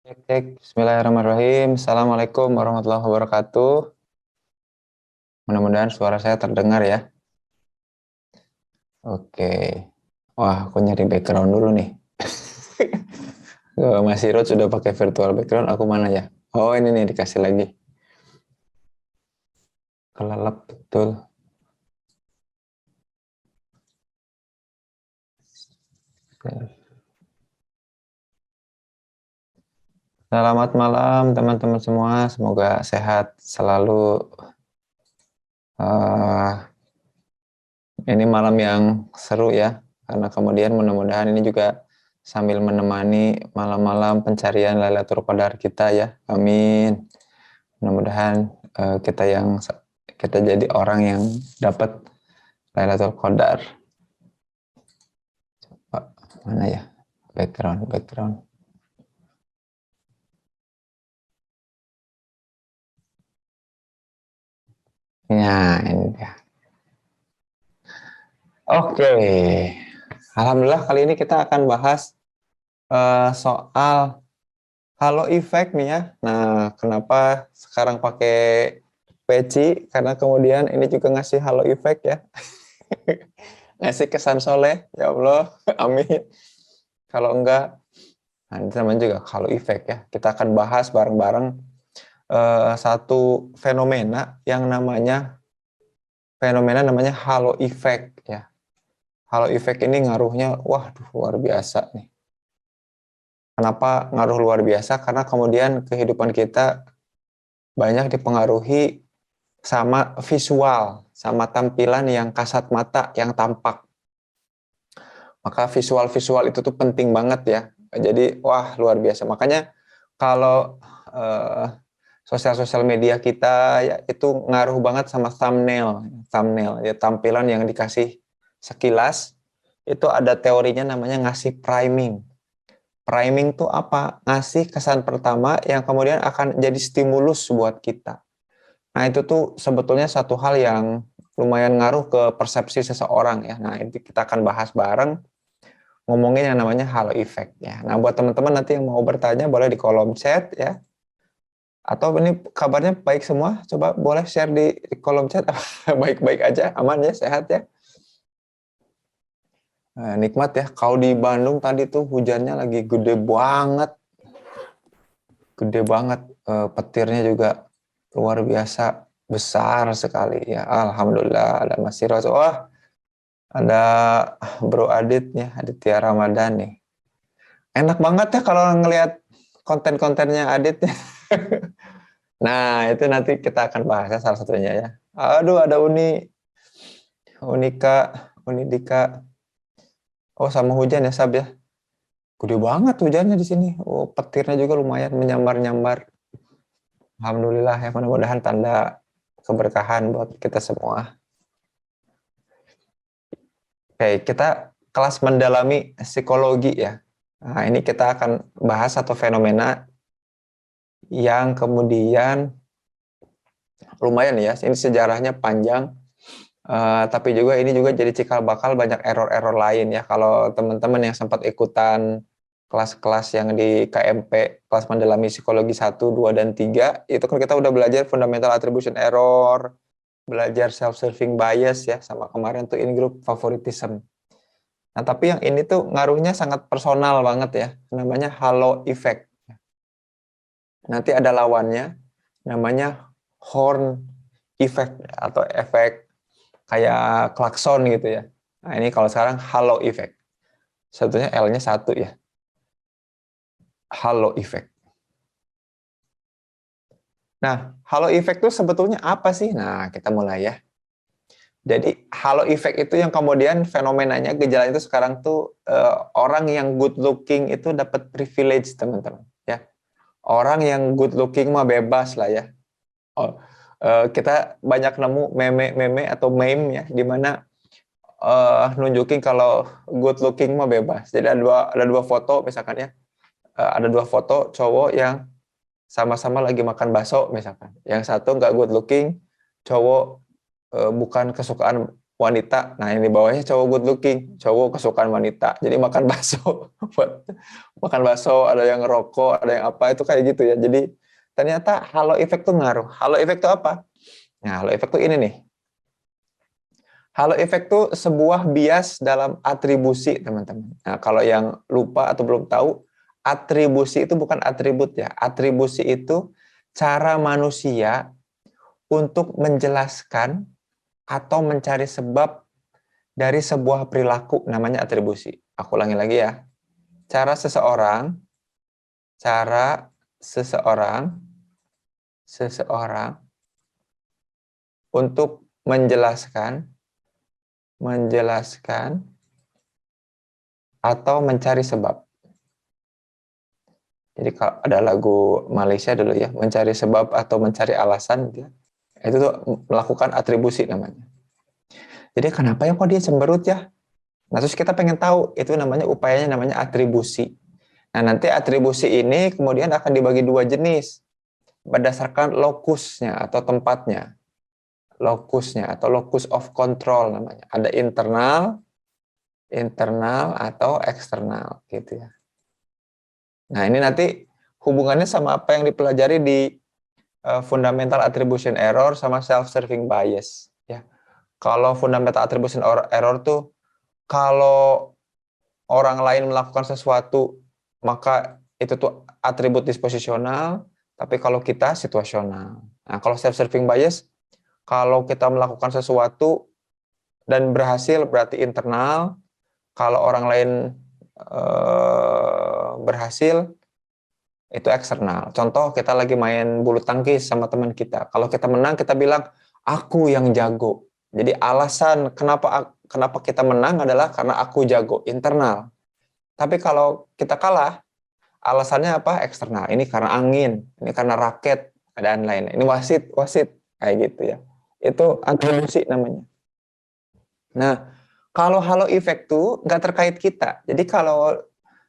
Cek, cek. Bismillahirrahmanirrahim. Assalamualaikum warahmatullahi wabarakatuh. Mudah-mudahan suara saya terdengar ya. Oke. Wah, aku nyari background dulu nih. Mas Hirot sudah pakai virtual background, aku mana ya? Oh, ini nih dikasih lagi. Kelelep betul. Selamat malam teman-teman semua. Semoga sehat selalu. Ini malam yang seru ya. Karena kemudian mudah-mudahan ini juga sambil menemani malam-malam pencarian Lailatul Qadar kita ya. Amin. Mudah-mudahan kita jadi orang yang dapat Lailatul Qadar. Coba mana ya background. Ya, ini dia. Oke. Alhamdulillah kali ini kita akan bahas soal halo effect nih ya. Nah, kenapa sekarang pakai peci? Karena kemudian ini juga ngasih halo effect ya. Ngasih kesan soleh, ya Allah, amin. Kalau enggak, nah ini namanya juga halo effect ya. Kita akan bahas bareng-bareng satu fenomena namanya halo effect ya. Halo effect ini ngaruhnya, waduh luar biasa nih. Kenapa ngaruh luar biasa? Karena kemudian kehidupan kita banyak dipengaruhi sama visual, sama tampilan yang kasat mata, yang tampak. Maka visual-visual itu tuh penting banget ya. Jadi wah luar biasa. Makanya kalau sosial-sosial media kita ya itu ngaruh banget sama thumbnail ya, tampilan yang dikasih sekilas. Itu ada teorinya namanya ngasih priming. Priming tuh apa? Ngasih kesan pertama yang kemudian akan jadi stimulus buat kita. Nah itu tuh sebetulnya satu hal yang lumayan ngaruh ke persepsi seseorang ya. Nah itu kita akan bahas bareng ngomongin yang namanya halo effect ya. Nah buat teman-teman nanti yang mau bertanya boleh di kolom chat ya. Atau ini kabarnya baik semua, coba boleh share di kolom chat. Baik-baik aja, aman ya, sehat ya. Nah, nikmat ya. Kalau di Bandung tadi tuh hujannya lagi gede banget. Petirnya juga luar biasa besar sekali ya. Alhamdulillah ada Mas Siroj. Wah, ada Bro Adit ya, Aditya Ramadan nih. Enak banget ya kalau ngelihat konten-kontennya Adit ya. Nah, itu nanti kita akan bahas ya salah satunya ya. Aduh, ada Unika, Unidika. Oh, sama hujan ya, Sab ya. Gede banget hujannya di sini. Oh, petirnya juga lumayan menyambar-nyambar. Alhamdulillah ya, mudah-mudahan tanda keberkahan buat kita semua. Oke, kita kelas mendalami psikologi ya. Nah, ini kita akan bahas satu fenomena yang kemudian lumayan ya, ini sejarahnya panjang. Tapi juga ini juga jadi cikal bakal banyak error-error lain ya. Kalau teman-teman yang sempat ikutan kelas-kelas yang di KMP, kelas mendalami psikologi 1, 2, dan 3, itu kan kita udah belajar fundamental attribution error, belajar self-serving bias ya, sama kemarin tuh in-group favoritism. Nah, tapi yang ini tuh ngaruhnya sangat personal banget ya, namanya halo effect. Nanti ada lawannya, namanya horn effect atau efek kayak klakson gitu ya. Nah ini kalau sekarang halo effect. Satunya L-nya 1 ya. Halo effect. Nah, halo effect itu sebetulnya apa sih? Nah, kita mulai ya. Jadi halo effect itu yang kemudian fenomenanya gejala itu sekarang tuh orang yang good looking itu dapat privilege teman-teman ya. Orang yang good looking mah bebas lah ya. Oh, kita banyak nemu meme-meme atau meme ya di mana nunjukin kalau good looking mah bebas. Jadi ada dua foto misalkan ya. Ada dua foto cowok yang sama-sama lagi makan bakso misalkan. Yang satu nggak good looking, cowok bukan kesukaan wanita. Nah, ini bawahnya cowok good looking, cowok kesukaan wanita. Jadi makan bakso, buat makan bakso, ada yang ngerokok, ada yang apa, itu kayak gitu ya. Jadi ternyata halo effect tuh ngaruh. Halo effect tuh apa? Nah, halo effect tuh ini nih. Halo effect tuh sebuah bias dalam atribusi, teman-teman. Nah, kalau yang lupa atau belum tahu, atribusi itu bukan atribut ya. Atribusi itu cara manusia untuk menjelaskan atau mencari sebab dari sebuah perilaku, namanya atribusi. Aku ulangi lagi ya. Cara seseorang seseorang untuk menjelaskan atau mencari sebab. Jadi kalau ada lagu Malaysia dulu ya, mencari sebab atau mencari alasan, gitu ya. Itu tuh melakukan atribusi namanya. Jadi kenapa ya kok dia cemberut ya? Nah, terus kita pengen tahu, itu namanya upayanya namanya atribusi. Nah, nanti atribusi ini kemudian akan dibagi dua jenis berdasarkan lokusnya atau tempatnya. Lokusnya atau locus of control namanya. Ada internal atau eksternal gitu ya. Nah, ini nanti hubungannya sama apa yang dipelajari di fundamental attribution error sama self-serving bias ya. Kalau fundamental attribution error tuh kalau orang lain melakukan sesuatu maka itu tuh atribut disposisional, tapi kalau kita situasional. Nah, kalau self-serving bias, kalau kita melakukan sesuatu dan berhasil berarti internal, kalau orang lain berhasil itu eksternal. Contoh, kita lagi main bulu tangkis sama teman kita. Kalau kita menang, kita bilang, aku yang jago. Jadi alasan kenapa kita menang adalah karena aku jago, internal. Tapi kalau kita kalah, alasannya apa? Eksternal. Ini karena angin, ini karena raket, dan lain. Ini wasit, kayak gitu ya. Itu atribusi namanya. Nah, kalau halo effect tuh nggak terkait kita. Jadi kalau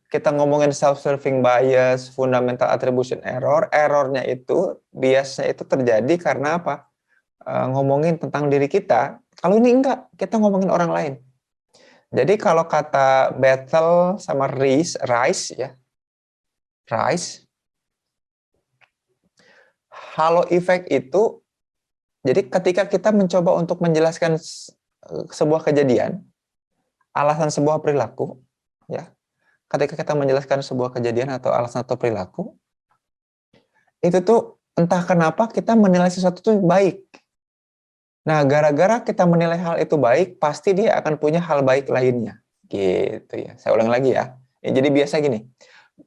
kita ngomongin self-serving bias, fundamental attribution error, errornya itu, biasnya itu terjadi karena apa? Ngomongin tentang diri kita. Kalau ini enggak, kita ngomongin orang lain. Jadi kalau kata Bethel sama Rice ya, Rice, halo effect itu, jadi ketika kita mencoba untuk menjelaskan sebuah kejadian, alasan sebuah perilaku, ya, ketika kita menjelaskan sebuah kejadian atau alasan atau perilaku, itu tuh entah kenapa kita menilai sesuatu itu baik. Nah, gara-gara kita menilai hal itu baik, pasti dia akan punya hal baik lainnya. Gitu ya. Saya ulang lagi ya. Jadi biasa gini,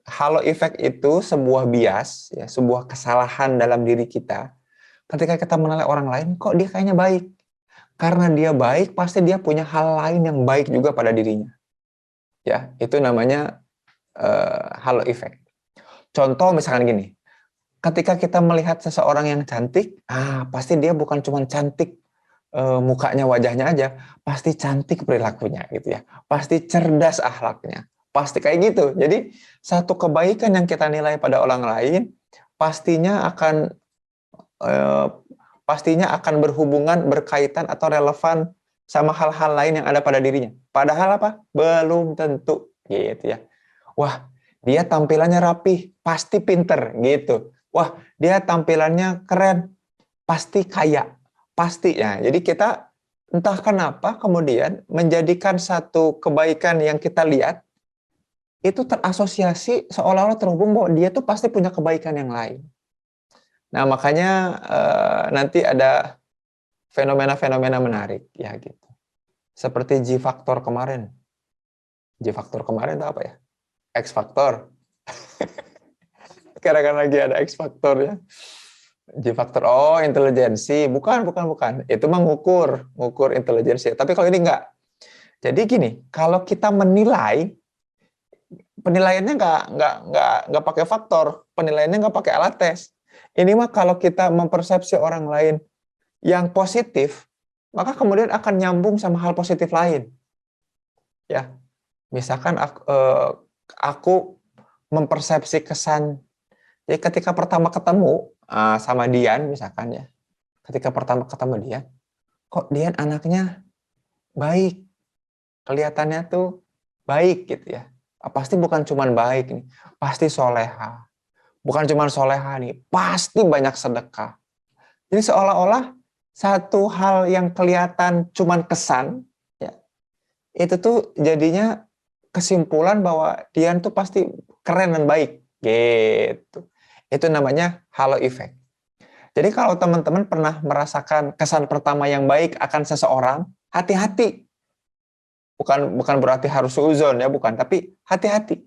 halo effect itu sebuah bias, ya, sebuah kesalahan dalam diri kita. Ketika kita menilai orang lain, kok dia kayaknya baik. Karena dia baik, pasti dia punya hal lain yang baik juga pada dirinya. Ya, itu namanya halo effect. Contoh misalkan gini, ketika kita melihat seseorang yang cantik, pasti dia bukan cuma cantik mukanya, wajahnya aja, pasti cantik perilakunya gitu ya. Pasti cerdas akhlaknya. Pasti kayak gitu. Jadi satu kebaikan yang kita nilai pada orang lain pastinya akan berhubungan, berkaitan atau relevan sama hal-hal lain yang ada pada dirinya. Padahal apa? Belum tentu gitu ya. Wah, dia tampilannya rapih, pasti pinter gitu. Wah, dia tampilannya keren, pasti kaya, pasti ya. Jadi kita entah kenapa kemudian menjadikan satu kebaikan yang kita lihat itu terasosiasi seolah-olah terhubung bahwa dia tuh pasti punya kebaikan yang lain. Nah, makanya nanti ada fenomena-fenomena menarik ya gitu. Seperti G-faktor kemarin. G-faktor kemarin itu apa ya? X-faktor. Sekarang kan lagi ada X-faktor ya. G-faktor, oh intelijensi, bukan. Itu mah ngukur intelijensi. Tapi kalau ini enggak. Jadi gini, kalau kita menilai, penilaiannya nggak pakai faktor, penilaiannya nggak pakai alat tes. Ini mah kalau kita mempersepsi orang lain yang positif, maka kemudian akan nyambung sama hal positif lain. Ya, misalkan aku mempersepsi kesan. Jadi ketika pertama ketemu sama Dian misalkan ya, ketika pertama ketemu Dian, kok Dian anaknya baik, kelihatannya tuh baik gitu ya. Pasti bukan cuman baik nih, pasti soleha. Bukan cuman soleha nih, pasti banyak sedekah. Jadi seolah-olah satu hal yang kelihatan cuman kesan, ya, itu tuh jadinya kesimpulan bahwa dia tuh pasti keren dan baik, gitu. Itu namanya halo effect. Jadi kalau teman-teman pernah merasakan kesan pertama yang baik akan seseorang, hati-hati. Bukan berarti harus suuzon ya, bukan. Tapi hati-hati.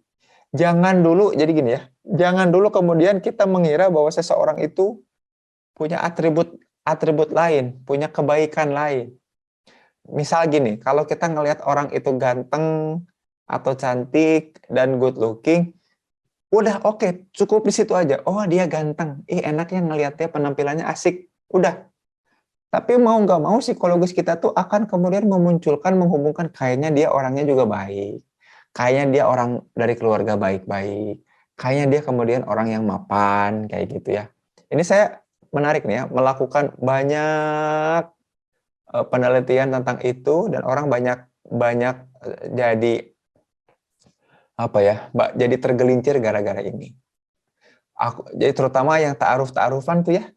Jangan dulu, jadi gini ya, jangan dulu kemudian kita mengira bahwa seseorang itu punya atribut lain, punya kebaikan lain. Misal gini, kalau kita ngelihat orang itu ganteng atau cantik dan good looking, udah oke, cukup di situ aja. Oh, dia ganteng. Enaknya ngelihatnya, penampilannya asik. Udah. Tapi mau nggak mau psikologis kita tuh akan kemudian memunculkan, menghubungkan kayaknya dia orangnya juga baik. Kayaknya dia orang dari keluarga baik-baik. Kayaknya dia kemudian orang yang mapan, kayak gitu ya. Ini saya menarik nih ya, melakukan banyak penelitian tentang itu dan orang banyak banyak jadi apa ya, jadi tergelincir gara-gara ini. Jadi terutama yang ta'aruf-ta'arufan tuh ya,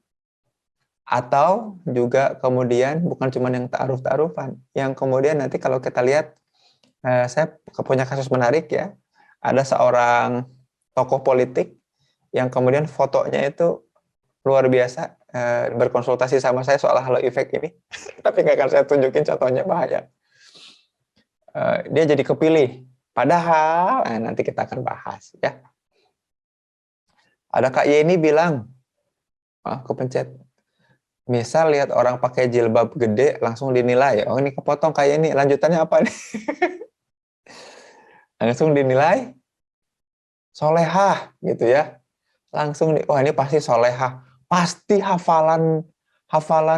atau juga kemudian bukan cuma yang ta'aruf-ta'arufan, yang kemudian nanti kalau kita lihat, saya punya kasus menarik ya, ada seorang tokoh politik yang kemudian fotonya itu luar biasa, berkonsultasi sama saya soal halo effect ini, tapi nggak akan saya tunjukin contohnya, bahaya. Dia jadi kepilih, padahal nanti kita akan bahas ya. Ada Kak Yeni bilang, kepencet. Misal lihat orang pakai jilbab gede langsung dinilai, oh ini kepotong kayak ini, lanjutannya apa nih? Langsung dinilai solehah gitu ya. Langsung wah ini pasti solehah, pasti hafalan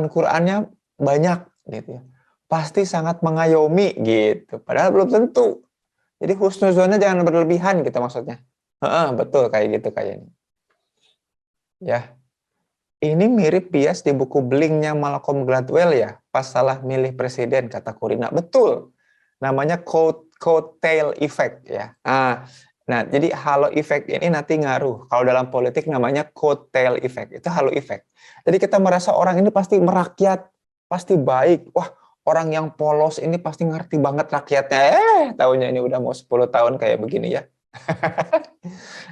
Qurannya banyak gitu ya. Pasti sangat mengayomi gitu. Padahal belum tentu. Jadi husnuzonnya jangan berlebihan gitu maksudnya. Betul kayak gitu kayaknya. Ya. Ini mirip bias di buku Blink-nya Malcolm Gladwell ya, pas salah milih presiden, kata Kurina. Betul, namanya coattail effect ya. Nah, jadi halo effect ini nanti ngaruh. Kalau dalam politik namanya coattail effect, itu halo effect. Jadi kita merasa orang ini pasti merakyat, pasti baik. Wah, orang yang polos ini pasti ngerti banget rakyatnya. Tahunya ini udah mau 10 tahun kayak begini ya.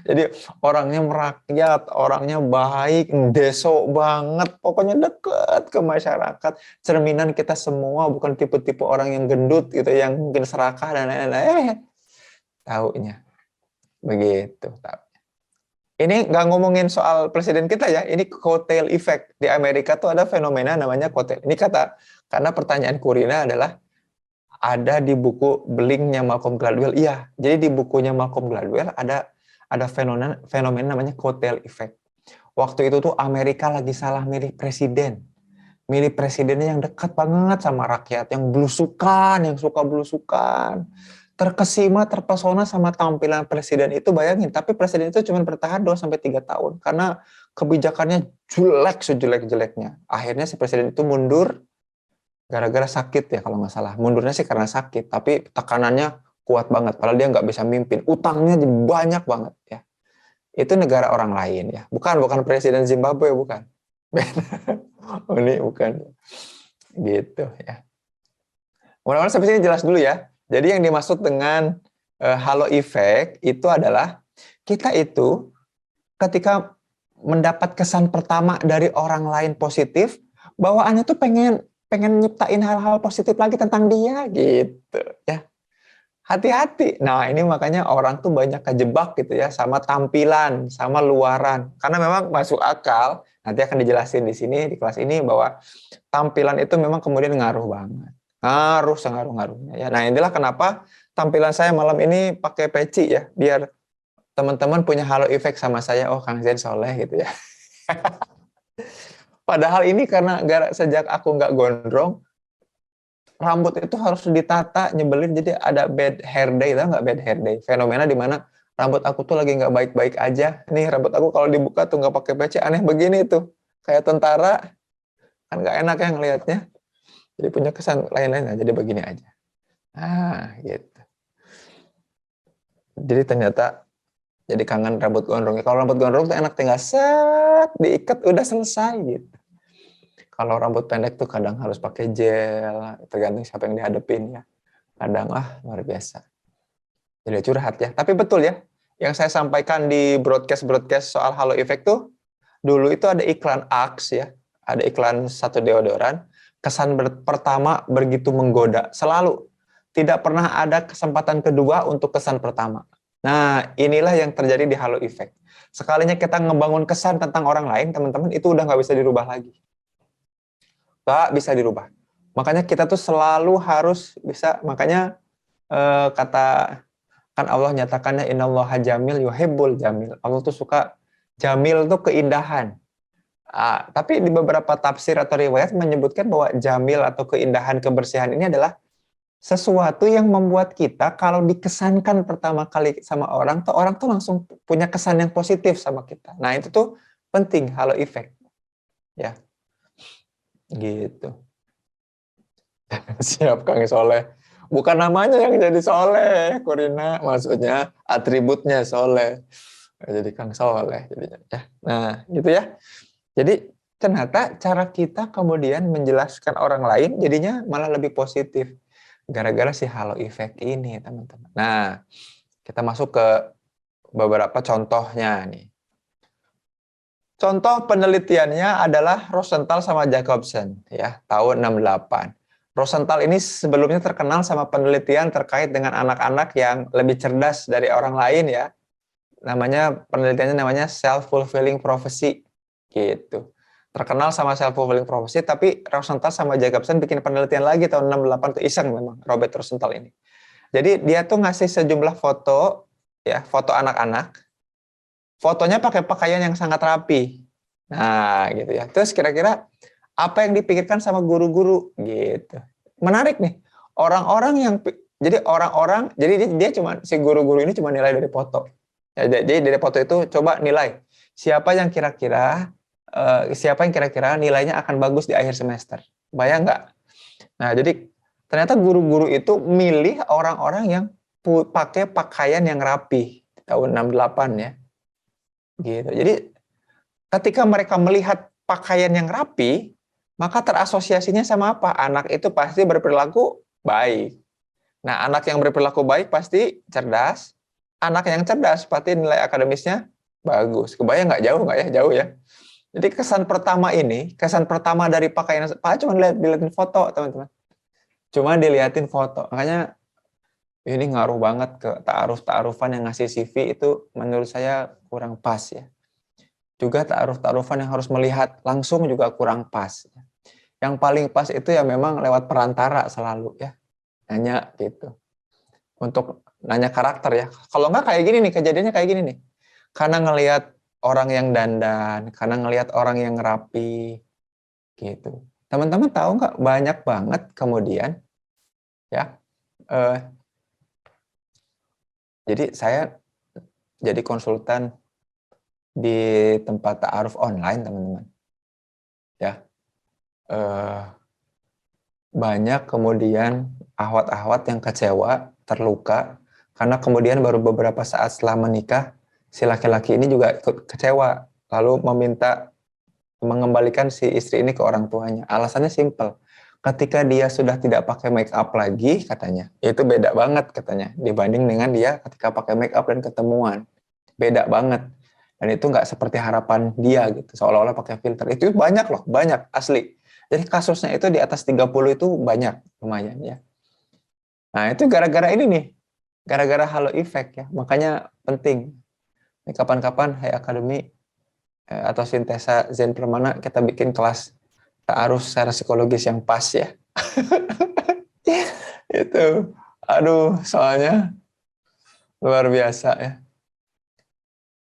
Jadi orangnya merakyat, orangnya baik, deso banget, pokoknya deket ke masyarakat. Cerminan kita semua, bukan tipe-tipe orang yang gendut gitu, yang mungkin serakah dan lain-lain. Taunya begitu. Ini nggak ngomongin soal presiden kita ya, ini coattail effect. Di Amerika tuh ada fenomena namanya coattail. Ini karena pertanyaan Kurina adalah, ada di buku Blink-nya Malcolm Gladwell. Iya, jadi di bukunya Malcolm Gladwell ada fenomena namanya coattail effect. Waktu itu tuh Amerika lagi salah milih presiden. Milih presidennya yang dekat banget sama rakyat, yang belusukan, yang suka belusukan. Terkesima, terpesona sama tampilan presiden itu, bayangin. Tapi presiden itu cuma bertahan 2-3 tahun karena kebijakannya jelek sejelek-jeleknya. Akhirnya si presiden itu mundur gara-gara sakit ya kalau nggak salah. Mundurnya sih karena sakit, tapi tekanannya kuat banget. Padahal dia nggak bisa mimpin. Utangnya jadi banyak banget ya. Itu negara orang lain ya. Bukan presiden Zimbabwe, bukan. Ini bukan. Gitu ya. Mudah-mudahan sampai sini jelas dulu ya. Jadi yang dimaksud dengan halo effect itu adalah kita itu ketika mendapat kesan pertama dari orang lain positif, bawaannya tuh pengen nyiptain hal-hal positif lagi tentang dia gitu ya. Hati-hati. Nah, ini makanya orang tuh banyak kejebak gitu ya sama tampilan, sama luaran. Karena memang masuk akal, nanti akan dijelasin di sini di kelas ini bahwa tampilan itu memang kemudian ngaruh banget. Ngaruh sengaruh-ngaruhnya ya. Nah, inilah kenapa tampilan saya malam ini pakai peci ya, biar teman-teman punya halo effect sama saya. Oh, Kang Zen soleh gitu ya. Padahal ini karena sejak aku nggak gondrong, rambut itu harus ditata, nyebelin, jadi ada bad hair day, tau nggak bad hair day? Fenomena di mana rambut aku tuh lagi nggak baik-baik aja. Nih rambut aku kalau dibuka tuh nggak pakai peci, aneh begini tuh, kayak tentara, kan nggak enak ya ngelihatnya. Jadi punya kesan lain-lain, jadi begini aja. Nah, gitu. Jadi ternyata jadi kangen rambut gondrong. Kalau rambut gondrong tuh enak, tinggal set, diikat, udah selesai gitu. Kalau rambut pendek tuh kadang harus pakai gel, tergantung siapa yang dihadapin ya. Kadang luar biasa. Jadi curhat ya. Tapi betul ya, yang saya sampaikan di broadcast soal halo effect tuh, dulu itu ada iklan Axe ya, ada iklan satu deodoran, kesan pertama begitu menggoda, selalu. Tidak pernah ada kesempatan kedua untuk kesan pertama. Nah, inilah yang terjadi di halo effect. Sekalinya kita ngebangun kesan tentang orang lain, teman-teman, itu udah nggak bisa dirubah lagi. Nggak bisa dirubah. Makanya kita tuh selalu harus bisa, makanya kata kan Allah nyatakannya innallaha jamil yuhibbul jamil. Allah tuh suka jamil tuh keindahan. Tapi di beberapa tafsir atau riwayat menyebutkan bahwa jamil atau keindahan, kebersihan ini adalah sesuatu yang membuat kita kalau dikesankan pertama kali sama orang tuh langsung punya kesan yang positif sama kita. Nah, itu tuh penting, halo effect. Ya. Gitu. Siap Kang Soleh. Bukan namanya yang jadi Soleh, Kurina, maksudnya atributnya Soleh. Jadi Kang Soleh jadinya ya. Nah, gitu ya. Jadi ternyata cara kita kemudian menjelaskan orang lain jadinya malah lebih positif. Gara-gara si halo effect ini, teman-teman. Nah, kita masuk ke beberapa contohnya nih. Contoh penelitiannya adalah Rosenthal sama Jacobson ya, tahun 68. Rosenthal ini sebelumnya terkenal sama penelitian terkait dengan anak-anak yang lebih cerdas dari orang lain ya. Penelitiannya namanya self-fulfilling prophecy gitu. Terkenal sama self-fulfilling prophecy, tapi Rosenthal sama Jacobson bikin penelitian lagi tahun 68 itu iseng memang Robert Rosenthal ini. Jadi dia tuh ngasih sejumlah foto ya, foto anak-anak. Fotonya pakai pakaian yang sangat rapi. Nah, gitu ya. Terus kira-kira apa yang dipikirkan sama guru-guru gitu. Menarik nih. Jadi dia cuma si guru-guru ini cuma nilai dari foto. Ya, jadi dari foto itu coba nilai siapa yang kira-kira nilainya akan bagus di akhir semester. Bayang nggak? Nah, jadi ternyata guru-guru itu milih orang-orang yang pakai pakaian yang rapi tahun 68 ya. Gitu. Jadi ketika mereka melihat pakaian yang rapi, maka terasosiasinya sama apa? Anak itu pasti berperilaku baik. Nah, anak yang berperilaku baik pasti cerdas. Anak yang cerdas pasti nilai akademisnya bagus. Kebayang nggak? Jauh nggak ya? Jauh ya. Jadi kesan pertama dari pakaian, Pak cuma dilihatin foto, teman-teman. Cuma dilihatin foto. Makanya ini ngaruh banget ke ta'aruf-ta'arufan yang ngasih CV itu menurut saya kurang pas ya. Juga ta'aruf-ta'arufan yang harus melihat langsung juga kurang pas. Yang paling pas itu ya memang lewat perantara selalu ya. Nanya gitu. Untuk nanya karakter ya. Kalau nggak kayak gini nih, kejadiannya kayak gini nih. Karena ngelihat orang yang dandan, karena ngelihat orang yang rapi gitu. Teman-teman tahu nggak banyak banget kemudian ya. Jadi saya jadi konsultan di tempat ta'aruf online, teman-teman. Ya. Banyak kemudian ahwat-ahwat yang kecewa, terluka, karena kemudian baru beberapa saat setelah menikah, si laki-laki ini juga ikut kecewa, lalu meminta mengembalikan si istri ini ke orang tuanya. Alasannya simple, ketika dia sudah tidak pakai make up lagi, katanya, itu beda banget katanya, dibanding dengan dia ketika pakai make up dan ketemuan. Beda banget. Dan itu nggak seperti harapan dia gitu, seolah-olah pakai filter. Itu banyak loh, banyak, asli. Jadi kasusnya itu di atas 30 itu banyak, lumayan ya. Nah itu gara-gara ini nih, gara-gara halo effect ya. Makanya penting, ini kapan-kapan Hai Akademi atau Sintesa Zen Permana kita bikin kelas ta'aruf secara psikologis yang pas ya. Itu, aduh soalnya luar biasa ya.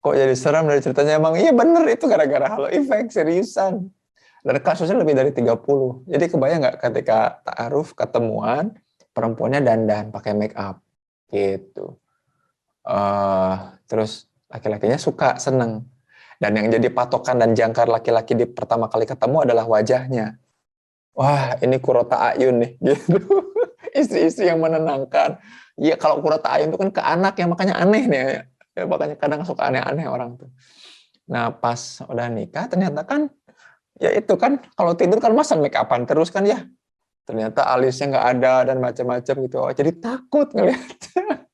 Kok jadi seram dari ceritanya, emang iya bener itu gara-gara halo effect, seriusan. Dan kasusnya lebih dari 30. Jadi kebayang nggak ketika ta'aruf ketemuan, perempuannya dandan pakai make up gitu. Terus laki-lakinya suka, seneng. Dan yang jadi patokan dan jangkar laki-laki di pertama kali ketemu adalah wajahnya. wah ini Kurota Ayun nih, gitu. Istri-istri yang menenangkan. Iya, kalau Kurota Ayun itu kan ke anak ya, makanya aneh nih. Ya, makanya kadang suka aneh-aneh orang tuh. Nah, pas udah nikah ternyata kan, ya itu kan, kalau tidur kan masa make upan terus kan ya. Ternyata alisnya nggak ada dan macam-macam gitu. Oh, jadi takut ngeliatnya.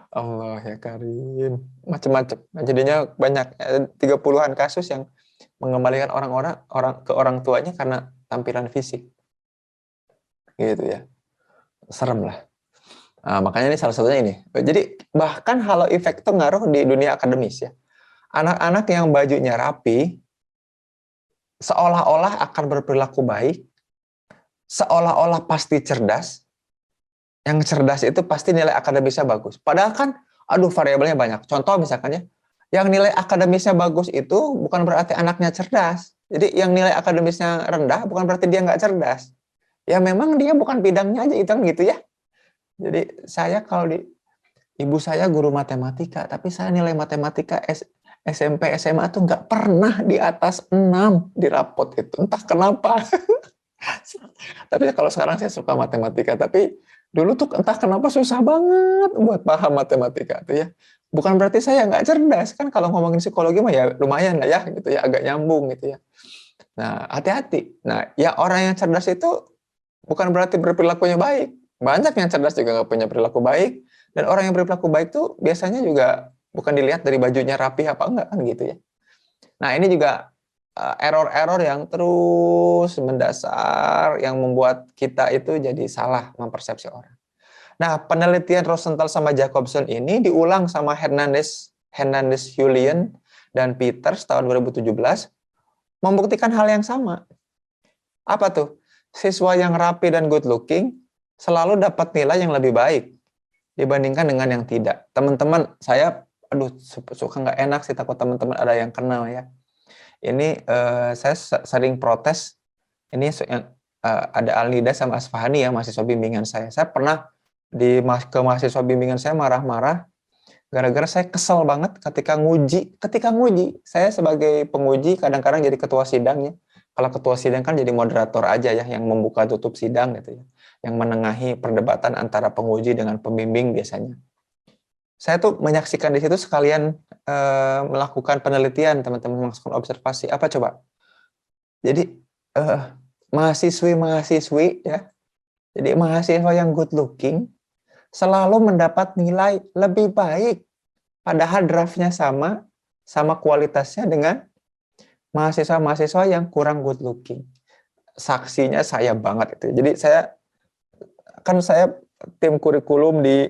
Allah ya Karim. Macam-macam. Nah, jadinya banyak, 30-an kasus yang mengembalikan orang ke orang tuanya karena tampilan fisik. Gitu ya. Serem lah. Nah, makanya ini salah satunya ini. Jadi bahkan halo effect itu ngaruh di dunia akademis ya. Anak-anak yang bajunya rapi seolah-olah akan berperilaku baik, seolah-olah pasti cerdas. Yang cerdas itu pasti nilai akademisnya bagus. Padahal kan, aduh variabelnya banyak. Contoh misalkan ya, yang nilai akademisnya bagus itu bukan berarti anaknya cerdas. Jadi yang nilai akademisnya rendah bukan berarti dia nggak cerdas. Ya memang dia bukan bidangnya aja itu kan gitu ya. Jadi saya kalau di ibu saya guru matematika, tapi saya nilai matematika SMP, SMA tuh nggak pernah di atas 6 di rapot itu. Entah kenapa. Tapi kalau sekarang saya suka matematika, tapi dulu tuh entah kenapa susah banget buat paham matematika tuh ya. Bukan berarti saya nggak cerdas kan, kalau ngomongin psikologi mah ya lumayan lah ya gitu ya, agak nyambung gitu ya. Nah, hati-hati. Nah, ya orang yang cerdas itu bukan berarti berperilakunya baik. Banyak yang cerdas juga nggak punya perilaku baik, dan orang yang berperilaku baik tuh biasanya juga bukan dilihat dari bajunya rapi apa enggak kan gitu ya. Nah, ini juga error-error yang terus mendasar yang membuat kita itu jadi salah mempersepsi orang. Nah, penelitian Rosenthal sama Jacobson ini diulang sama Hernandez Julian dan Peters tahun 2017 membuktikan hal yang sama. Apa tuh? Siswa yang rapi dan good looking selalu dapat nilai yang lebih baik dibandingkan dengan yang tidak. Teman-teman, saya suka nggak enak sih, takut teman-teman ada yang kenal ya. Ini saya sering protes. Ini ada Alnida sama Asfahani ya, mahasiswa bimbingan saya. Saya pernah ke mahasiswa bimbingan saya marah-marah gara-gara saya kesel banget ketika nguji. Saya sebagai penguji kadang-kadang jadi ketua sidangnya. Kalau ketua sidang kan jadi moderator aja ya, yang membuka tutup sidang gitu ya, yang menengahi perdebatan antara penguji dengan pembimbing biasanya. Saya tuh menyaksikan di situ sekalian melakukan penelitian, teman-teman melakukan observasi. Apa coba? Jadi mahasiswi ya, jadi mahasiswa yang good looking selalu mendapat nilai lebih baik, padahal draftnya sama kualitasnya dengan mahasiswa-mahasiswa yang kurang good looking. Saksinya saya banget itu. Jadi saya tim kurikulum di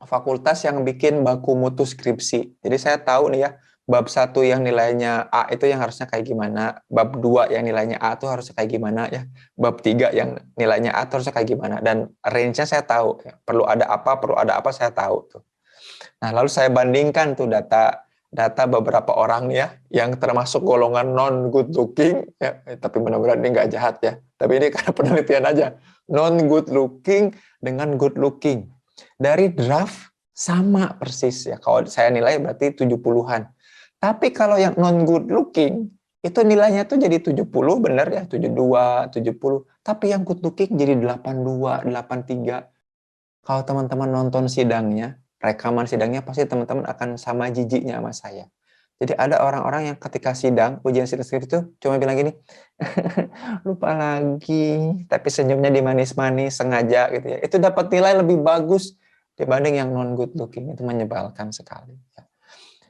fakultas yang bikin baku mutu skripsi. Jadi saya tahu nih ya, bab 1 yang nilainya A itu yang harusnya kayak gimana, bab 2 yang nilainya A itu harusnya kayak gimana ya, bab 3 yang nilainya A itu harusnya kayak gimana, dan range-nya saya tahu, ya. Perlu ada apa saya tahu tuh. Nah, lalu saya bandingkan tuh data beberapa orang ya, yang termasuk golongan non good looking ya, tapi benar-benar ini nggak jahat ya. Tapi ini karena penelitian aja. Non good looking dengan good looking. Dari draft sama persis ya. Kalau saya nilai berarti 70-an. Tapi kalau yang non good looking itu nilainya tuh jadi 70 benar ya, 72, 70. Tapi yang good looking jadi 82, 83. Kalau teman-teman nonton sidangnya, rekaman sidangnya, pasti teman-teman akan sama jijiknya sama saya. Jadi ada orang-orang yang ketika sidang, ujian sidang skripsi itu cuma bilang gini, lupa lagi, tapi senyumnya dimanis-manis, sengaja gitu ya. Itu dapat nilai lebih bagus dibanding yang non good looking. Itu menyebalkan sekali.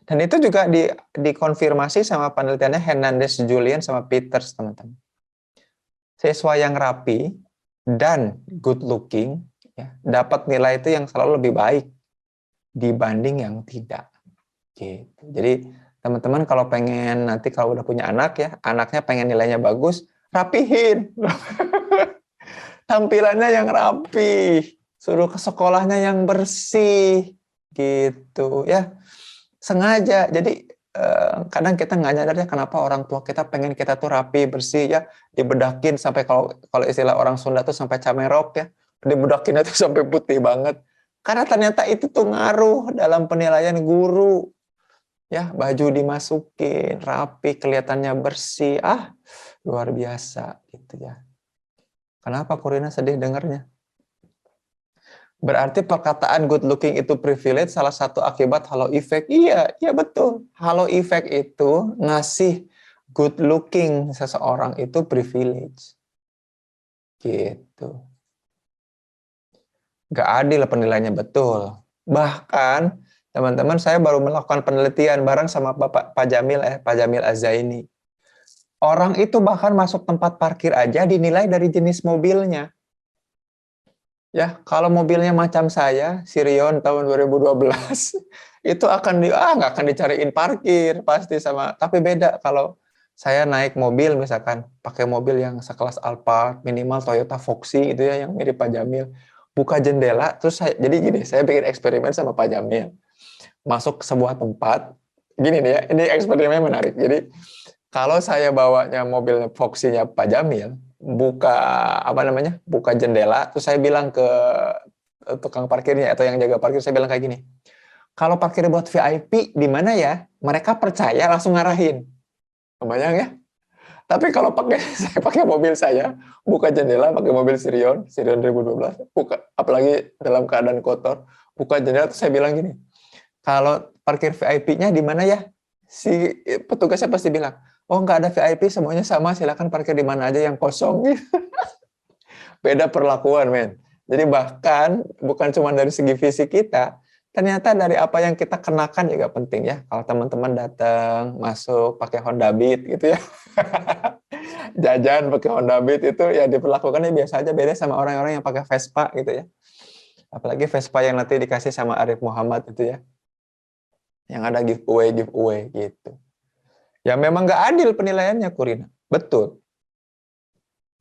Dan itu juga dikonfirmasi sama penelitiannya Hernandez Julian sama Peters, teman-teman. Siswa yang rapi dan good looking ya, dapat nilai itu yang selalu lebih baik dibanding yang tidak. Gitu. Jadi teman-teman kalau pengen nanti kalau udah punya anak ya, anaknya pengen nilainya bagus, rapihin. Tampilannya yang rapi, suruh ke sekolahnya yang bersih gitu ya. Sengaja. Jadi kadang kita nggak nyadar ya kenapa orang tua kita pengen kita tuh rapi, bersih ya, dibedakin sampai kalau istilah orang Sunda tuh sampai camerok ya, dibedakin itu sampai putih banget. Karena ternyata itu tuh ngaruh dalam penilaian guru. Ya, baju dimasukin rapi, kelihatannya bersih. Luar biasa gitu ya. Kenapa Corina sedih dengarnya? Berarti perkataan good looking itu privilege, salah satu akibat halo effect. Iya, iya betul. Halo effect itu ngasih good looking seseorang itu privilege. Gitu. Gak adil penilaiannya, betul. Bahkan, teman-teman, saya baru melakukan penelitian bareng sama Pak Jamil Azaini. Orang itu bahkan masuk tempat parkir aja dinilai dari jenis mobilnya. Ya, kalau mobilnya macam saya, Sirion tahun 2012, itu nggak akan dicariin parkir pasti sama. Tapi beda kalau saya naik mobil misalkan pakai mobil yang sekelas Alphard, minimal Toyota Foxy itu ya yang mirip Pak Jamil. Buka jendela, terus jadi gini, saya bikin eksperimen sama Pak Jamil. Masuk ke sebuah tempat, gini nih ya, ini eksperimennya menarik. Jadi kalau saya bawanya mobil Foxy-nya Pak Jamil, buka jendela, terus saya bilang ke tukang parkirnya atau yang jaga parkir, saya bilang kayak gini, kalau parkir buat VIP di mana ya? Mereka percaya langsung ngarahin. Kebayang ya? Tapi kalau saya pakai mobil saya, buka jendela pakai mobil Sirion 2012, apalagi dalam keadaan kotor, buka jendela terus saya bilang gini, kalau parkir VIP-nya di mana ya? Si petugasnya pasti bilang, oh nggak ada VIP, semuanya sama, silakan parkir di mana aja yang kosong. Beda perlakuan, men. Jadi bahkan bukan cuma dari segi fisik kita, ternyata dari apa yang kita kenakan juga penting ya. Kalau teman-teman datang, masuk pakai Honda Beat gitu ya. Jajan pakai Honda Beat itu ya diperlakukannya biasa aja, beda sama orang-orang yang pakai Vespa gitu ya. Apalagi Vespa yang nanti dikasih sama Arif Muhammad itu ya. Yang ada giveaway gitu. Ya memang nggak adil penilaiannya, Kurina. Betul.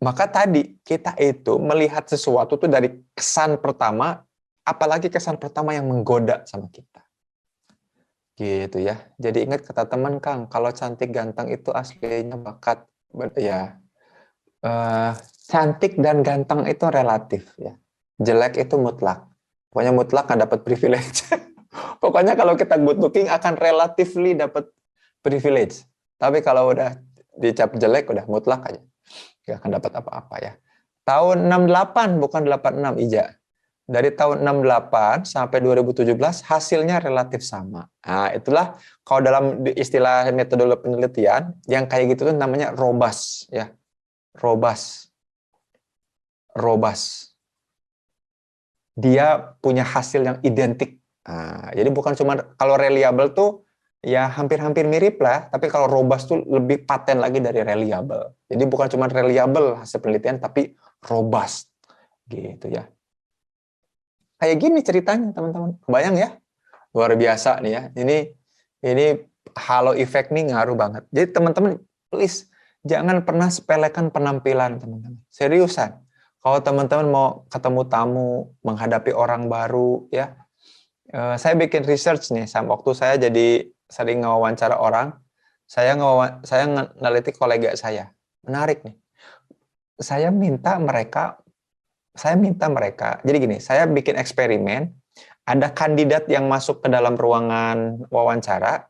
Maka tadi kita itu melihat sesuatu tuh dari kesan pertama, apalagi kesan pertama yang menggoda sama kita. Gitu ya. Jadi ingat kata teman Kang, kalau cantik ganteng itu aslinya bakat. Ya, cantik dan ganteng itu relatif ya. Jelek itu mutlak. Pokoknya mutlak nggak dapat privilege. Pokoknya kalau kita good looking akan relatively dapat privilege. Tapi kalau udah dicap jelek udah mutlak aja. Nggak akan dapat apa-apa ya. Tahun 68 bukan 86 Ija. Dari tahun 68 sampai 2017 hasilnya relatif sama. Nah, itulah kalau dalam istilah metodologi penelitian yang kayak gitu tuh namanya robust ya. Robust. Robust. Dia punya hasil yang identik. Nah, jadi bukan cuma kalau reliable tuh ya hampir-hampir mirip lah, tapi kalau robust tuh lebih paten lagi dari reliable. Jadi bukan cuma reliable hasil penelitian, tapi robust gitu ya. Kayak gini ceritanya teman-teman, kebayang ya? Luar biasa nih ya. Ini halo effect nih ngaruh banget. Jadi teman-teman please jangan pernah sepelekan penampilan teman-teman. Seriusan. Kalau teman-teman mau ketemu tamu, menghadapi orang baru ya, saya bikin research nih, waktu saya jadi sering ngewawancara orang, saya neliti kolega saya. Menarik nih. Saya minta mereka, jadi gini, saya bikin eksperimen, ada kandidat yang masuk ke dalam ruangan wawancara,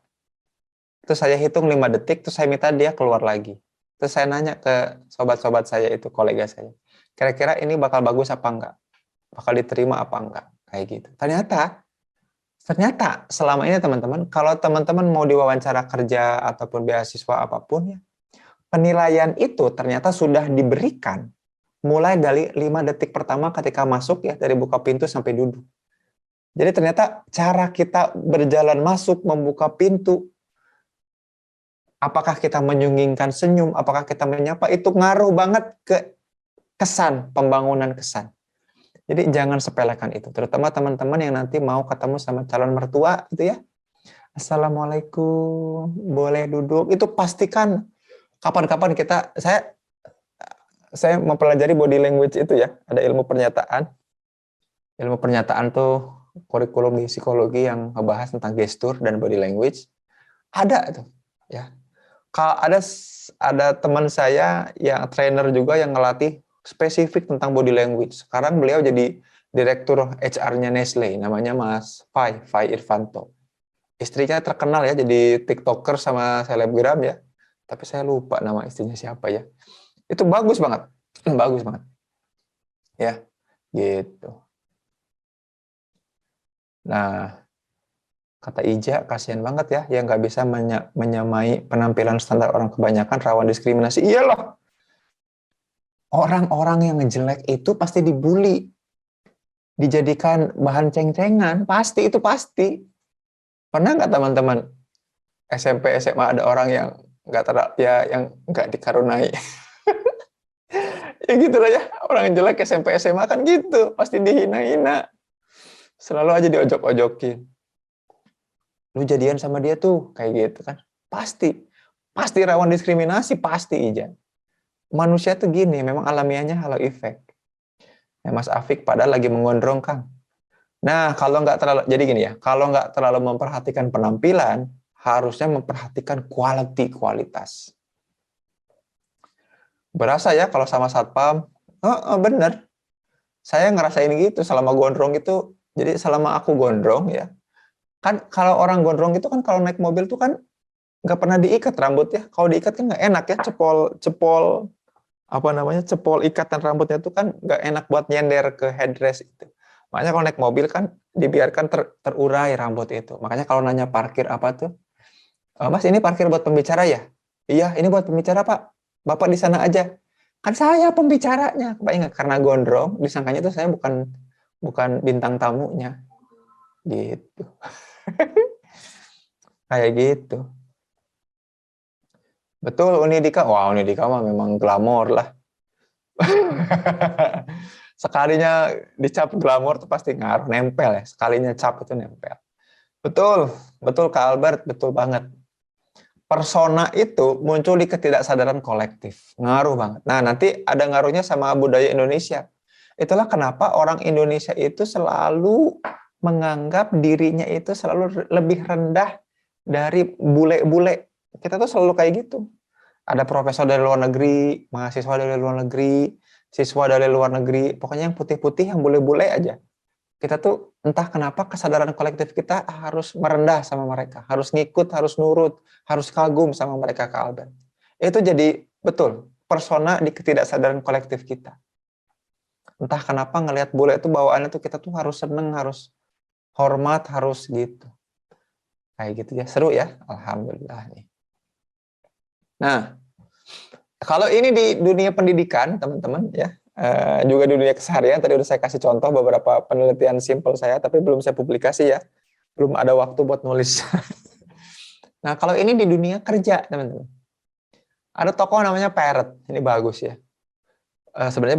terus saya hitung 5 detik, terus saya minta dia keluar lagi. Terus saya nanya ke sobat-sobat saya itu, kolega saya, kira-kira ini bakal bagus apa enggak? Bakal diterima apa enggak? Kayak gitu. Ternyata selama ini teman-teman, kalau teman-teman mau diwawancara kerja ataupun beasiswa apapun ya, penilaian itu ternyata sudah diberikan mulai dari 5 detik pertama ketika masuk ya, dari buka pintu sampai duduk. Jadi ternyata cara kita berjalan masuk, membuka pintu, apakah kita menyunggingkan senyum, apakah kita menyapa, itu ngaruh banget ke kesan, pembangunan kesan. Jadi jangan sepelekan itu, terutama teman-teman yang nanti mau ketemu sama calon mertua gitu ya. Assalamualaikum, boleh duduk. Itu pastikan kapan-kapan saya mempelajari body language itu ya, ada ilmu pernyataan. Ilmu pernyataan tuh kurikulum di psikologi yang ngebahas tentang gestur dan body language. Ada tuh, ya. Kalau ada teman saya yang trainer juga yang ngelatih spesifik tentang body language. Sekarang beliau jadi direktur HR-nya Nestle, namanya Mas Fai Irvanto. Istrinya terkenal ya, jadi TikToker sama selebgram ya. Tapi saya lupa nama istrinya siapa ya. Itu bagus banget. Bagus banget. Ya, gitu. Nah, kata Ija, kasihan banget ya, yang nggak bisa menyamai penampilan standar orang kebanyakan rawan diskriminasi. Iyalah, orang-orang yang jelek itu pasti dibully, dijadikan bahan ceng-cengan, pasti itu pasti. Pernah nggak teman-teman SMP SMA ada orang yang nggak ya yang nggak dikarunai? Ya gitu lah ya, orang yang jelek SMP SMA kan gitu, pasti dihina-hina, selalu aja diojok-ojokin. Lu jadian sama dia tuh kayak gitu kan, pasti rawan diskriminasi, pasti Ija. Manusia tuh gini, memang alamiahnya halo effect. Ya, Mas Afik padahal lagi menggondrong Kang. Nah, kalau nggak terlalu, jadi gini ya, kalau nggak terlalu memperhatikan penampilan, harusnya memperhatikan kualitas. Berasa ya kalau sama satpam, bener. Saya ngerasain gitu selama gondrong itu, jadi selama aku gondrong ya, kan kalau orang gondrong itu kan kalau naik mobil tuh kan nggak pernah diikat rambut ya. Kalau diikat kan nggak enak ya, cepol apa namanya, cepol ikatan rambutnya tuh kan nggak enak buat nyender ke headrest itu. Makanya kalau naik mobil kan dibiarkan terurai rambut itu. Makanya kalau nanya parkir apa tuh, Mas ini parkir buat pembicara ya? Iya, ini buat pembicara Pak. Bapak di sana aja. Kan saya pembicaranya. Kebayang nggak? Karena gondrong, disangkanya tuh saya bukan bukan bintang tamunya. Gitu. Kayak gitu. Betul, Unidika. Wah, Unidika mah memang glamor lah. Sekalinya dicap glamor tuh pasti ngaruh, nempel ya. Sekalinya cap itu nempel. Betul, betul Kak Albert, betul banget. Persona itu muncul di ketidaksadaran kolektif. Ngaruh banget. Nah, nanti ada ngaruhnya sama budaya Indonesia. Itulah kenapa orang Indonesia itu selalu menganggap dirinya itu selalu lebih rendah dari bule-bule. Kita tuh selalu kayak gitu. Ada profesor dari luar negeri, mahasiswa dari luar negeri, siswa dari luar negeri, pokoknya yang putih-putih, yang bule-bule aja. Kita tuh entah kenapa kesadaran kolektif kita harus merendah sama mereka, harus ngikut, harus nurut, harus kagum sama mereka, Kak Albert. Itu jadi betul persona di ketidaksadaran kolektif kita. Entah kenapa ngelihat bule itu bawaannya tuh kita tuh harus seneng, harus hormat, harus gitu. Kayak gitu ya, seru ya, alhamdulillah nih. Nah, kalau ini di dunia pendidikan, teman-teman ya, juga di dunia keseharian, tadi udah saya kasih contoh beberapa penelitian simpel saya, tapi belum saya publikasi ya, belum ada waktu buat nulis. Nah, kalau ini di dunia kerja, teman-teman. Ada tokoh namanya Parrot, ini bagus ya. Sebenarnya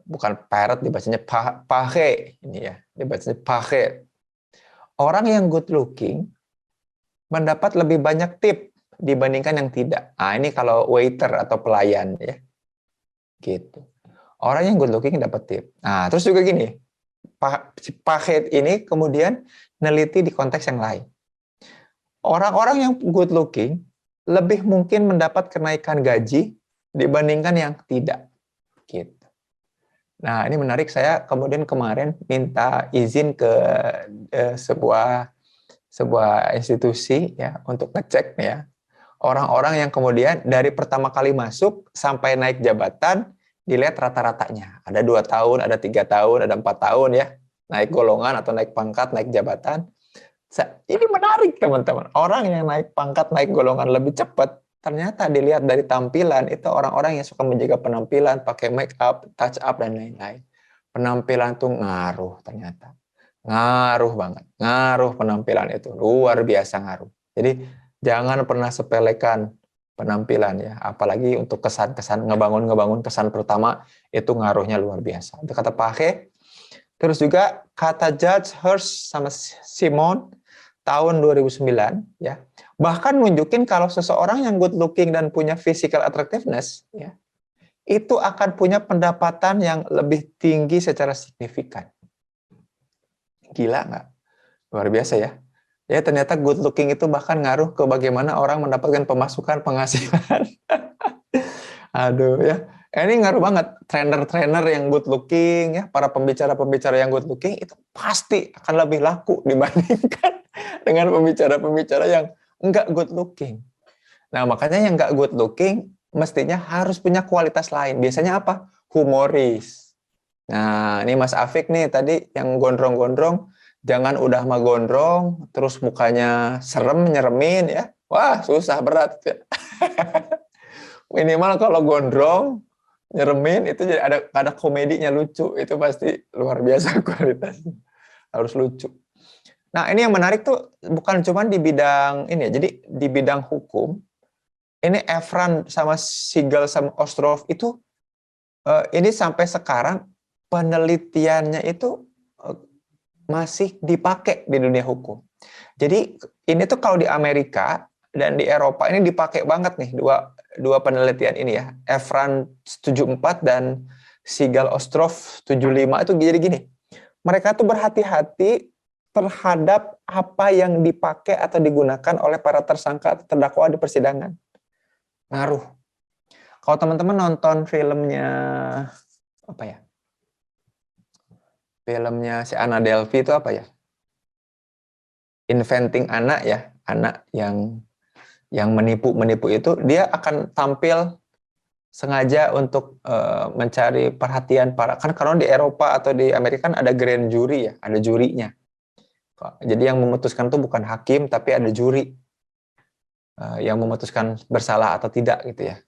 bukan Parrot, dibacanya Pahe, ini ya, dibacanya Pahe. Orang yang good looking mendapat lebih banyak tip dibandingkan yang tidak. Ah, ini kalau waiter atau pelayan ya. Gitu. Orang yang good looking dapat tip. Nah, terus juga gini, Pahet ini kemudian neliti di konteks yang lain. Orang-orang yang good looking lebih mungkin mendapat kenaikan gaji dibandingkan yang tidak. Gitu. Nah, ini menarik. Saya kemudian kemarin minta izin ke sebuah institusi ya untuk ngecek ya orang-orang yang kemudian dari pertama kali masuk sampai naik jabatan dilihat rata-ratanya. Ada 2 tahun, ada 3 tahun, ada 4 tahun ya naik golongan atau naik pangkat, naik jabatan. Ini menarik teman-teman. Orang yang naik pangkat, naik golongan lebih cepat, ternyata dilihat dari tampilan itu orang-orang yang suka menjaga penampilan, pakai make up, touch up dan lain-lain. Penampilan tuh ngaruh ternyata. Ngaruh banget. Ngaruh penampilan itu. Luar biasa ngaruh. Jadi jangan pernah sepelekan penampilan ya. Apalagi untuk kesan-kesan, ngebangun kesan pertama itu ngaruhnya luar biasa. Itu kata Pak He. Terus juga kata Judge Hirsch sama Simon tahun 2009 ya. Bahkan nunjukin kalau seseorang yang good looking dan punya physical attractiveness ya, itu akan punya pendapatan yang lebih tinggi secara signifikan. Gila nggak? Luar biasa ya. Ya ternyata good looking itu bahkan ngaruh ke bagaimana orang mendapatkan pemasukan, penghasilan. Aduh ya. Ini ngaruh banget. Trainer-trainer yang good looking ya, para pembicara-pembicara yang good looking itu pasti akan lebih laku dibandingkan dengan pembicara-pembicara yang enggak good looking. Nah, makanya yang enggak good looking mestinya harus punya kualitas lain. Biasanya apa? Humoris. Nah, ini Mas Afik nih tadi yang gondrong-gondrong, jangan udah mah gondrong, terus mukanya serem, nyeremin ya. Wah, susah berat. Minimal kalau gondrong, nyeremin itu jadi ada komedinya lucu, itu pasti luar biasa kualitasnya. Harus lucu. Nah, ini yang menarik tuh bukan cuma di bidang ini ya. Jadi di bidang hukum, ini Efran sama Sigal sama Ostrov itu ini sampai sekarang penelitiannya itu masih dipakai di dunia hukum. Jadi ini tuh kalau di Amerika dan di Eropa ini dipakai banget nih dua penelitian ini ya. Efran 74 dan Sigal Ostrov 75 itu jadi gini. Mereka tuh berhati-hati terhadap apa yang dipakai atau digunakan oleh para tersangka atau terdakwa di persidangan. Ngaruh. Kalau teman-teman nonton filmnya apa ya? Filmnya si Anna Delvey itu apa ya? Inventing Anna ya, anak yang menipu itu dia akan tampil sengaja untuk mencari perhatian para, kan karena di Eropa atau di Amerika kan ada grand jury ya, ada jurinya. Jadi yang memutuskan itu bukan hakim tapi ada juri yang memutuskan bersalah atau tidak gitu ya,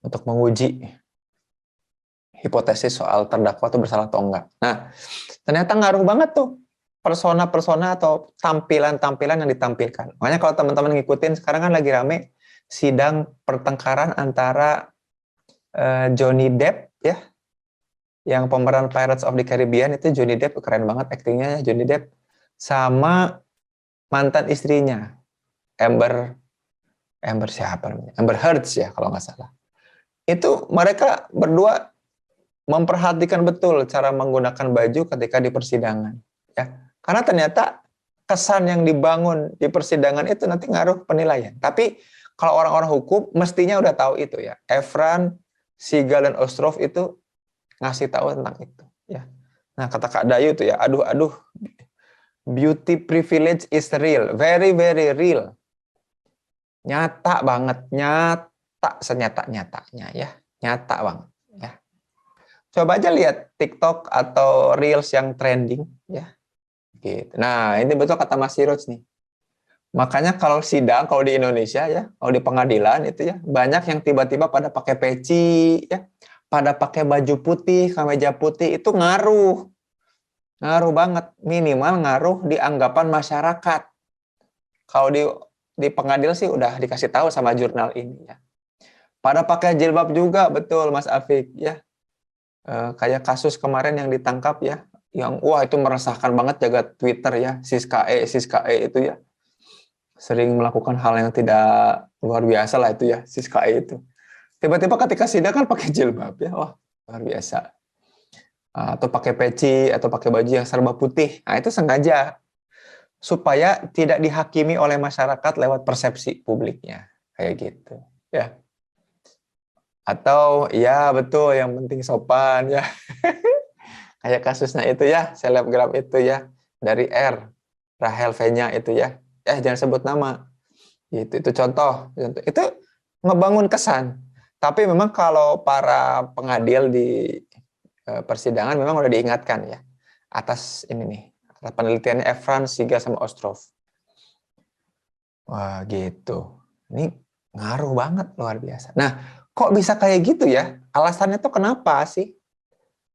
untuk menguji hipotesis soal terdakwa itu bersalah atau enggak. Nah, ternyata ngaruh banget tuh persona-persona atau tampilan-tampilan yang ditampilkan. Makanya kalau teman-teman ngikutin, sekarang kan lagi rame sidang pertengkaran antara Johnny Depp ya, yang pemeran Pirates of the Caribbean itu Johnny Depp, keren banget aktingnya Johnny Depp, sama mantan istrinya Amber siapa namanya? Amber Heard ya kalau nggak salah. Itu mereka berdua memperhatikan betul cara menggunakan baju ketika di persidangan ya, karena ternyata kesan yang dibangun di persidangan itu nanti ngaruh penilaian. Tapi kalau orang-orang hukum mestinya udah tahu itu ya. Efran, Sigal dan Ostrov itu ngasih tahu tentang itu ya. Nah, kata Kak Dayu tuh ya, aduh beauty privilege is real, very very real, nyata banget, nyata senyata-nyatanya ya, nyata banget ya. Coba aja lihat TikTok atau Reels yang trending ya. Gitu. Nah, ini betul kata Mas Siroj nih. Makanya kalau sidang, kalau di Indonesia ya, kalau di pengadilan itu ya, banyak yang tiba-tiba pada pakai peci ya, pada pakai baju putih, kemeja putih, itu ngaruh. Ngaruh banget, minimal ngaruh di anggapan masyarakat. Kalau di pengadilan sih udah dikasih tahu sama jurnal ini ya. Pada pakai jilbab juga, betul Mas Afik ya. Kayak kasus kemarin yang ditangkap ya, yang wah itu meresahkan banget jagat Twitter ya, Siskae itu ya, sering melakukan hal yang tidak luar biasa lah itu ya, Siskae itu. Tiba-tiba ketika sidang kan pakai jilbab ya, wah luar biasa. Atau pakai peci atau pakai baju yang serba putih, nah itu sengaja supaya tidak dihakimi oleh masyarakat lewat persepsi publiknya, kayak gitu ya. Atau ya betul, yang penting sopan ya. Kayak kasusnya itu ya, selebgram itu ya, dari R, Rahel V-nya itu ya. Jangan sebut nama. Itu contoh. Itu ngebangun kesan. Tapi memang kalau para pengadil di persidangan memang udah diingatkan ya, atas ini nih, atas penelitiannya Efran, Sigal sama Ostrov. Wah gitu. Ini ngaruh banget, luar biasa. Nah, kok bisa kayak gitu ya? Alasannya tuh kenapa sih?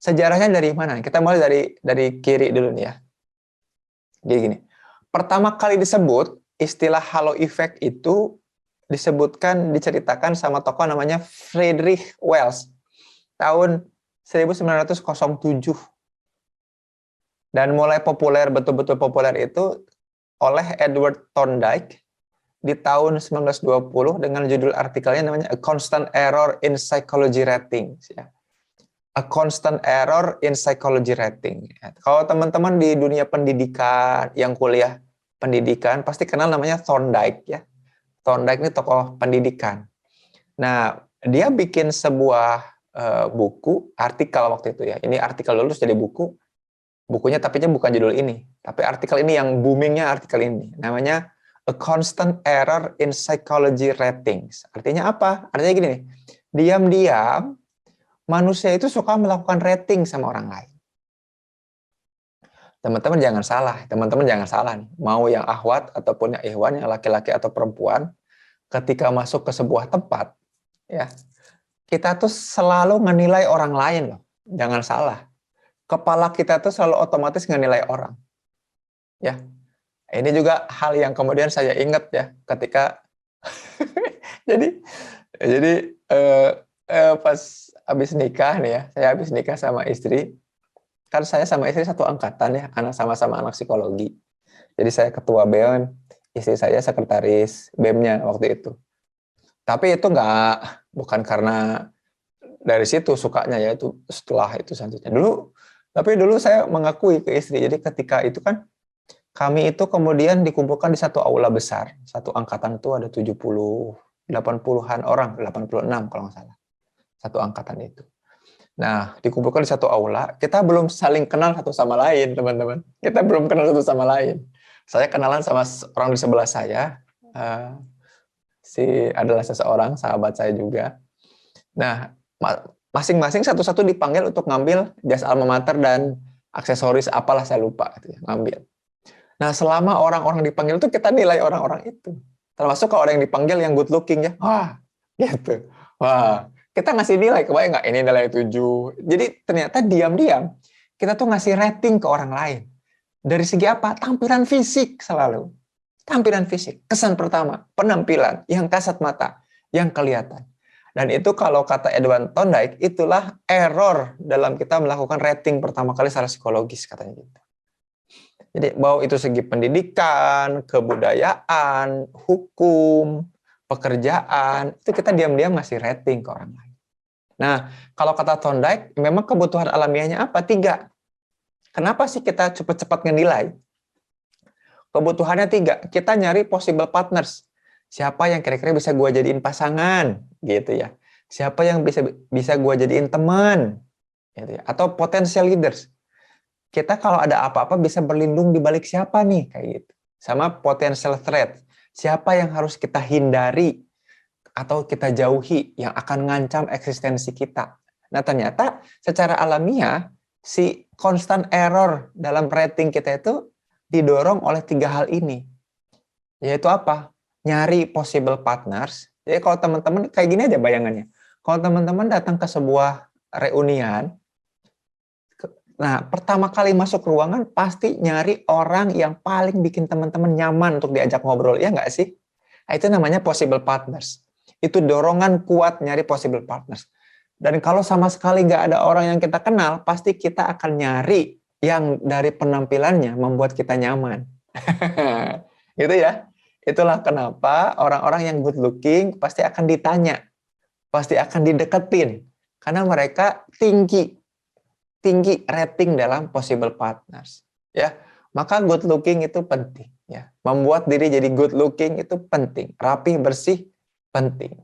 Sejarahnya dari mana? Kita mulai dari kiri dulu nih ya. Jadi gini. Pertama kali disebut istilah halo effect itu diceritakan sama tokoh namanya Friedrich Wells tahun 1907. Dan mulai populer, betul-betul populer itu oleh Edward Thorndike di tahun 1920 dengan judul artikelnya namanya A Constant Error in Psychology Ratings ya. A Constant Error in Psychology Rating. Kalau teman-teman di dunia pendidikan, yang kuliah pendidikan, pasti kenal namanya Thorndike ya. Thorndike ini tokoh pendidikan. Nah, dia bikin sebuah buku, artikel waktu itu ya. Ini artikel lulus jadi buku. Bukunya tapi bukan judul ini. Tapi artikel ini yang boomingnya artikel ini. Namanya A Constant Error in Psychology Ratings. Artinya apa? Artinya gini nih. Diam-diam Manusia itu suka melakukan rating sama orang lain. Teman-teman jangan salah nih. Mau yang akhwat ataupun yang ikhwan, yang laki-laki atau perempuan, ketika masuk ke sebuah tempat, ya, kita tuh selalu menilai orang lain loh. Jangan salah. Kepala kita tuh selalu otomatis menilai orang. Ya. Ini juga hal yang kemudian saya ingat ya ketika jadi pas habis nikah nih ya, saya habis nikah sama istri. Kan saya sama istri satu angkatan ya, sama-sama anak psikologi. Jadi saya ketua BEM, istri saya sekretaris BEM-nya waktu itu. Tapi itu bukan karena dari situ sukanya ya, itu setelah itu selanjutnya. Tapi dulu saya mengakui ke istri, jadi ketika itu kan kami itu kemudian dikumpulkan di satu aula besar. Satu angkatan itu ada 70, 80-an orang, 86 kalau nggak salah. Satu angkatan itu. Nah, dikumpulkan di satu aula, kita belum saling kenal satu sama lain, teman-teman. Kita belum kenal satu sama lain. Saya kenalan sama orang di sebelah saya, adalah seseorang, sahabat saya juga. Nah, masing-masing satu-satu dipanggil untuk ngambil jas alma mater dan aksesoris apalah saya lupa, gitu ya, ngambil. Nah, selama orang-orang dipanggil itu kita nilai orang-orang itu. Termasuk kalau orang yang dipanggil yang good looking ya. Wah, gitu. Wah, kita ngasih nilai, kebayang nggak? Ini nilai 7. Jadi ternyata diam-diam kita tuh ngasih rating ke orang lain. Dari segi apa? Tampilan fisik selalu. Tampilan fisik. Kesan pertama, penampilan yang kasat mata, yang kelihatan. Dan itu kalau kata Edward Thorndike, itulah error dalam kita melakukan rating pertama kali secara psikologis, katanya gitu. Jadi mau itu segi pendidikan, kebudayaan, hukum, pekerjaan, itu kita diam-diam ngasih rating ke orang lain. Nah, kalau kata Thorndike, memang kebutuhan alamiahnya apa? 3. Kenapa sih kita cepat-cepat ngenilai? Kebutuhannya 3. Kita nyari possible partners. Siapa yang kira-kira bisa gue jadiin pasangan, gitu ya. Siapa yang bisa gue jadiin teman, gitu ya. Atau potential leaders. Kita kalau ada apa-apa bisa berlindung di balik siapa nih, kayak gitu. Sama potential threat. Siapa yang harus kita hindari atau kita jauhi yang akan ngancam eksistensi kita. Nah, ternyata secara alamiah si constant error dalam rating kita itu didorong oleh 3 hal ini. Yaitu apa? Nyari possible partners. Jadi kalau teman-teman kayak gini aja bayangannya. Kalau teman-teman datang ke sebuah reunian, nah, pertama kali masuk ruangan pasti nyari orang yang paling bikin teman-teman nyaman untuk diajak ngobrol, ya nggak sih? Nah, itu namanya possible partners. Itu dorongan kuat nyari possible partners. Dan kalau sama sekali nggak ada orang yang kita kenal, pasti kita akan nyari yang dari penampilannya membuat kita nyaman. Gitu ya. Itulah kenapa orang-orang yang good looking pasti akan ditanya, pasti akan dideketin, karena mereka tinggi rating dalam possible partners, ya. Maka good looking itu penting, ya. Membuat diri jadi good looking itu penting, rapi, bersih penting,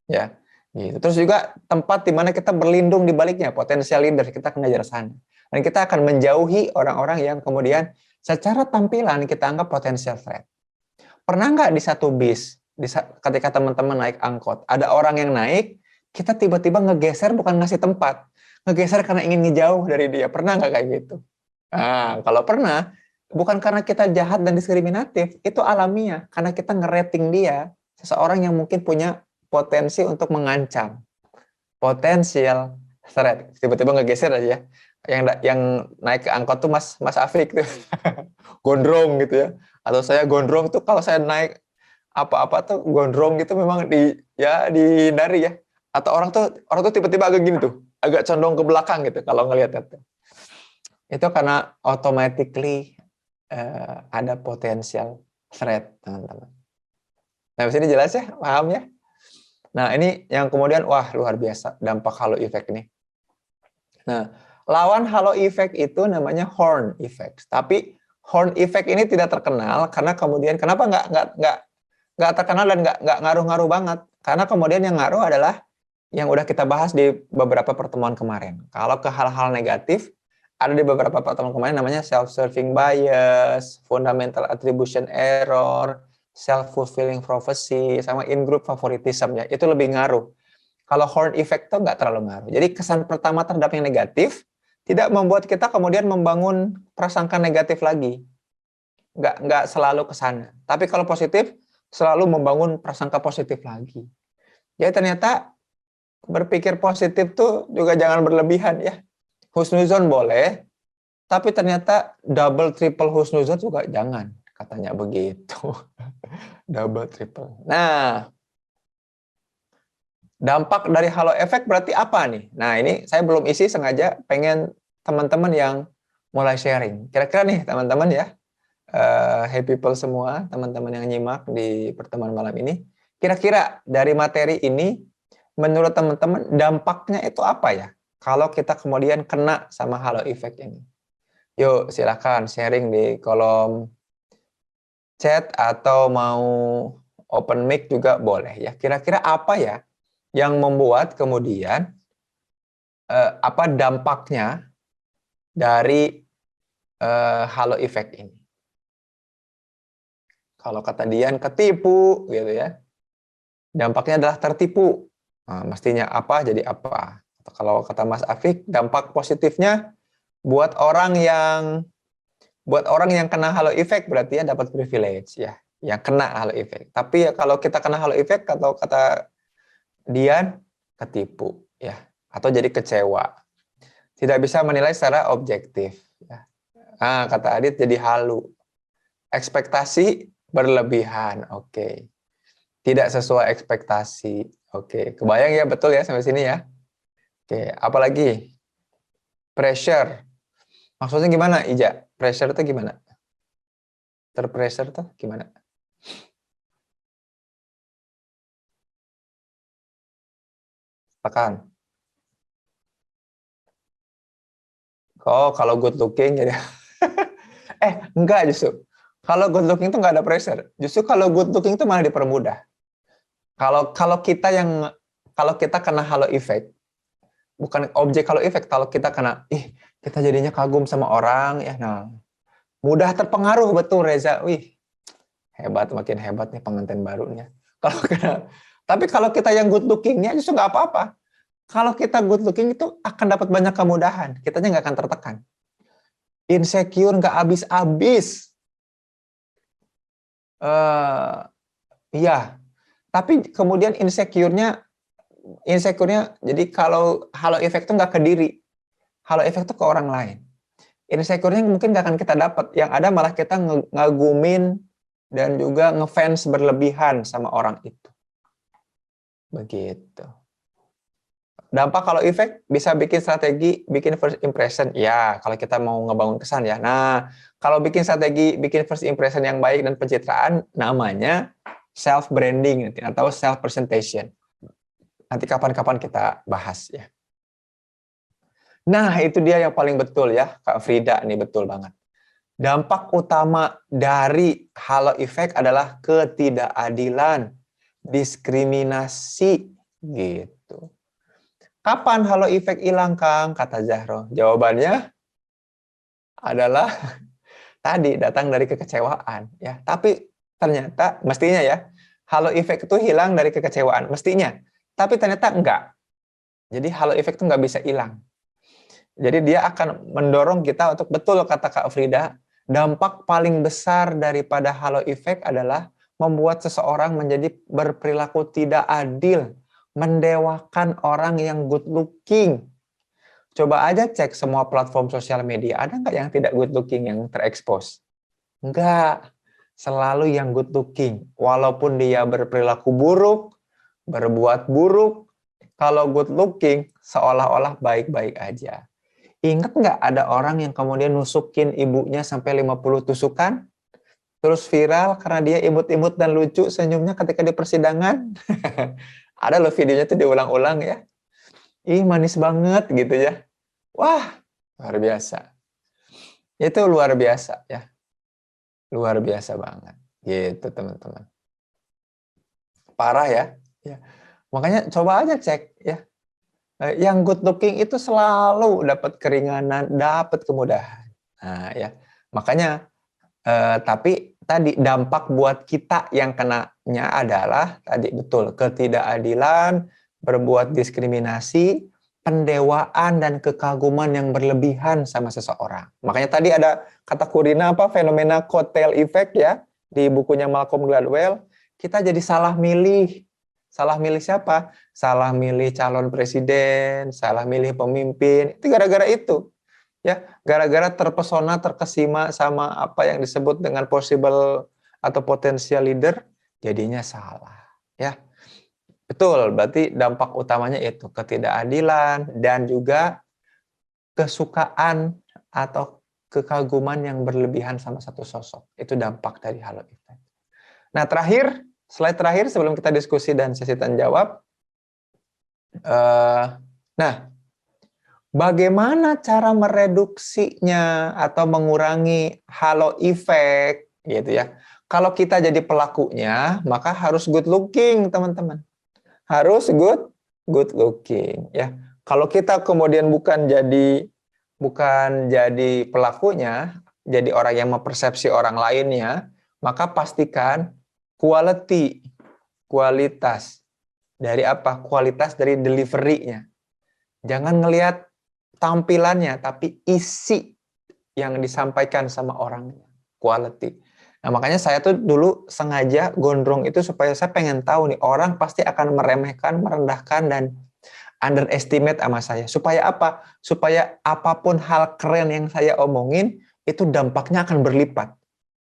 ya. Gitu. Terus juga tempat di mana kita berlindung di baliknya, potensial leader, kita akan ngejar sana. Dan kita akan menjauhi orang-orang yang kemudian secara tampilan kita anggap potensial threat. Pernah nggak di satu bis, ketika teman-teman naik angkot, ada orang yang naik, kita tiba-tiba ngegeser bukan ngasih tempat, ngegeser karena ingin ngejauh dari dia. Pernah nggak kayak gitu? Nah, kalau pernah, bukan karena kita jahat dan diskriminatif, itu alamiah. Karena kita ngerating dia, seseorang yang mungkin punya potensi untuk mengancam. Potensial threat. Tiba-tiba ngegeser aja ya. Yang naik ke angkot tuh Mas Afik tuh. Gondrong gitu ya. Atau saya gondrong tuh kalau saya naik apa-apa tuh gondrong gitu memang dihindari ya. Atau orang tuh tiba-tiba agak gini tuh, agak condong ke belakang gitu kalau ngelihat itu. Itu karena automatically ada potensial threat, teman-teman. Nah, di sini jelas ya, paham ya? Nah, ini yang kemudian wah luar biasa dampak halo effect ini. Nah, lawan halo effect itu namanya horn effect. Tapi horn effect ini tidak terkenal karena kemudian kenapa nggak terkenal dan nggak ngaruh-ngaruh banget? Karena kemudian yang ngaruh adalah yang udah kita bahas di beberapa pertemuan kemarin. Kalau ke hal-hal negatif, ada di beberapa pertemuan kemarin namanya self-serving bias, fundamental attribution error, self-fulfilling prophecy, sama in-group favoritism ya. Itu lebih ngaruh. Kalau horn effect tuh nggak terlalu ngaruh. Jadi kesan pertama terhadap yang negatif tidak membuat kita kemudian membangun prasangka negatif lagi. Nggak selalu ke sana. Tapi kalau positif, selalu membangun prasangka positif lagi. Jadi ternyata berpikir positif tuh juga jangan berlebihan ya. Husnuzon boleh, tapi ternyata double triple husnuzon juga jangan, katanya begitu. Double triple. Nah, dampak dari halo effect berarti apa nih? Nah, ini saya belum isi, sengaja pengen teman-teman yang mulai sharing. Kira-kira nih teman-teman ya, hey people semua, teman-teman yang nyimak di pertemuan malam ini, kira-kira dari materi ini, menurut teman-teman dampaknya itu apa ya? Kalau kita kemudian kena sama halo effect ini. Yuk silakan sharing di kolom chat atau mau open mic juga boleh ya. Kira-kira apa ya yang membuat kemudian apa dampaknya dari halo effect ini? Kalau kata Dian ketipu gitu ya. Dampaknya adalah tertipu. Nah, mestinya apa jadi apa. Kalau kata Mas Afik, dampak positifnya buat orang yang kena halo effect berarti ya dapat privilege ya, yang kena halo effect. Tapi ya kalau kita kena halo effect atau kata Dian ketipu ya, atau jadi kecewa. Tidak bisa menilai secara objektif ya. Nah, kata Adit jadi halu. Ekspektasi berlebihan. Oke. Tidak sesuai ekspektasi. Oke, kebayang ya, betul ya sampai sini ya. Oke, apalagi pressure. Maksudnya gimana, Ija? Pressure itu gimana? Terpressure tuh gimana? Tekan. Oh, kalau good looking jadi enggak justru. Kalau good looking itu nggak ada pressure. Justru kalau good looking itu malah dipermudah. Kalau kalau kita yang kalau kita kena halo effect, bukan objek halo effect, kalau kita kena kita jadinya kagum sama orang ya. Nah, mudah terpengaruh betul Reza. Wih, hebat, makin hebat nih pengantin barunya. Kalau tapi kalau kita yang good lookingnya justru nggak apa-apa. Kalau kita good looking itu akan dapat banyak kemudahan. Kitanya nggak akan tertekan. Insecure nggak habis-habis. Iya. Tapi kemudian insecure-nya jadi kalau halo effect itu nggak ke diri. Halo effect itu ke orang lain. Insecure-nya mungkin nggak akan kita dapat. Yang ada malah kita ngagumin dan juga ngefans berlebihan sama orang itu. Begitu. Dampak kalau efek bisa bikin strategi, bikin first impression. Ya, kalau kita mau ngebangun kesan ya. Nah, kalau bikin strategi, bikin first impression yang baik dan pencitraan, namanya self branding atau self presentation. Nanti kapan-kapan kita bahas ya. Nah, itu dia yang paling betul ya, Kak Frida, nih betul banget. Dampak utama dari halo effect adalah ketidakadilan, diskriminasi gitu. Kapan halo effect hilang, Kang? Kata Zahro. Jawabannya adalah tadi datang dari kekecewaan ya. Tapi ternyata mestinya ya, halo effect itu hilang dari kekecewaan mestinya. Tapi ternyata enggak. Jadi halo effect itu nggak bisa hilang. Jadi dia akan mendorong kita untuk betul kata Kak Frida, dampak paling besar daripada halo effect adalah membuat seseorang menjadi berperilaku tidak adil, mendewakan orang yang good looking. Coba aja cek semua platform sosial media, ada nggak yang tidak good looking yang terekspos? Enggak, selalu yang good looking. Walaupun dia berperilaku buruk, berbuat buruk, kalau good looking seolah-olah baik-baik aja. Ingat nggak ada orang yang kemudian nusukin ibunya sampai 50 tusukan? Terus viral karena dia imut-imut dan lucu senyumnya ketika di persidangan? Ada loh videonya tuh diulang-ulang ya. Ih, manis banget gitu ya. Wah, luar biasa. Itu luar biasa ya. Luar biasa banget. Gitu teman-teman. Parah ya. Ya. Makanya coba aja cek ya. Yang good looking itu selalu dapat keringanan, dapat kemudahan. Nah, ya. Makanya tapi tadi dampak buat kita yang kenanya adalah tadi betul ketidakadilan, berbuat diskriminasi, pendewaan dan kekaguman yang berlebihan sama seseorang. Makanya tadi ada kata Kurina apa, fenomena coattail effect ya, di bukunya Malcolm Gladwell. Kita jadi salah milih. Salah milih siapa? Salah milih calon presiden, salah milih pemimpin. Itu gara-gara itu. Ya, gara-gara terpesona, terkesima sama apa yang disebut dengan possible atau potential leader, jadinya salah. Ya, betul. Berarti dampak utamanya itu ketidakadilan dan juga kesukaan atau kekaguman yang berlebihan sama satu sosok. Itu dampak dari halo effect. Nah, slide terakhir sebelum kita diskusi dan sesi tanya jawab. Nah, bagaimana cara mereduksinya atau mengurangi halo effect gitu ya. Kalau kita jadi pelakunya, maka harus good looking, teman-teman. Harus good looking ya. Kalau kita kemudian bukan jadi pelakunya, jadi orang yang mempersepsi orang lainnya, maka pastikan kualitas dari apa? Kualitas dari delivery-nya. Jangan ngelihat tampilannya, tapi isi yang disampaikan sama orangnya. Quality. Nah, makanya saya tuh dulu sengaja gondrong itu supaya saya pengen tahu nih, orang pasti akan meremehkan, merendahkan, dan underestimate sama saya. Supaya apa? Supaya apapun hal keren yang saya omongin, itu dampaknya akan berlipat.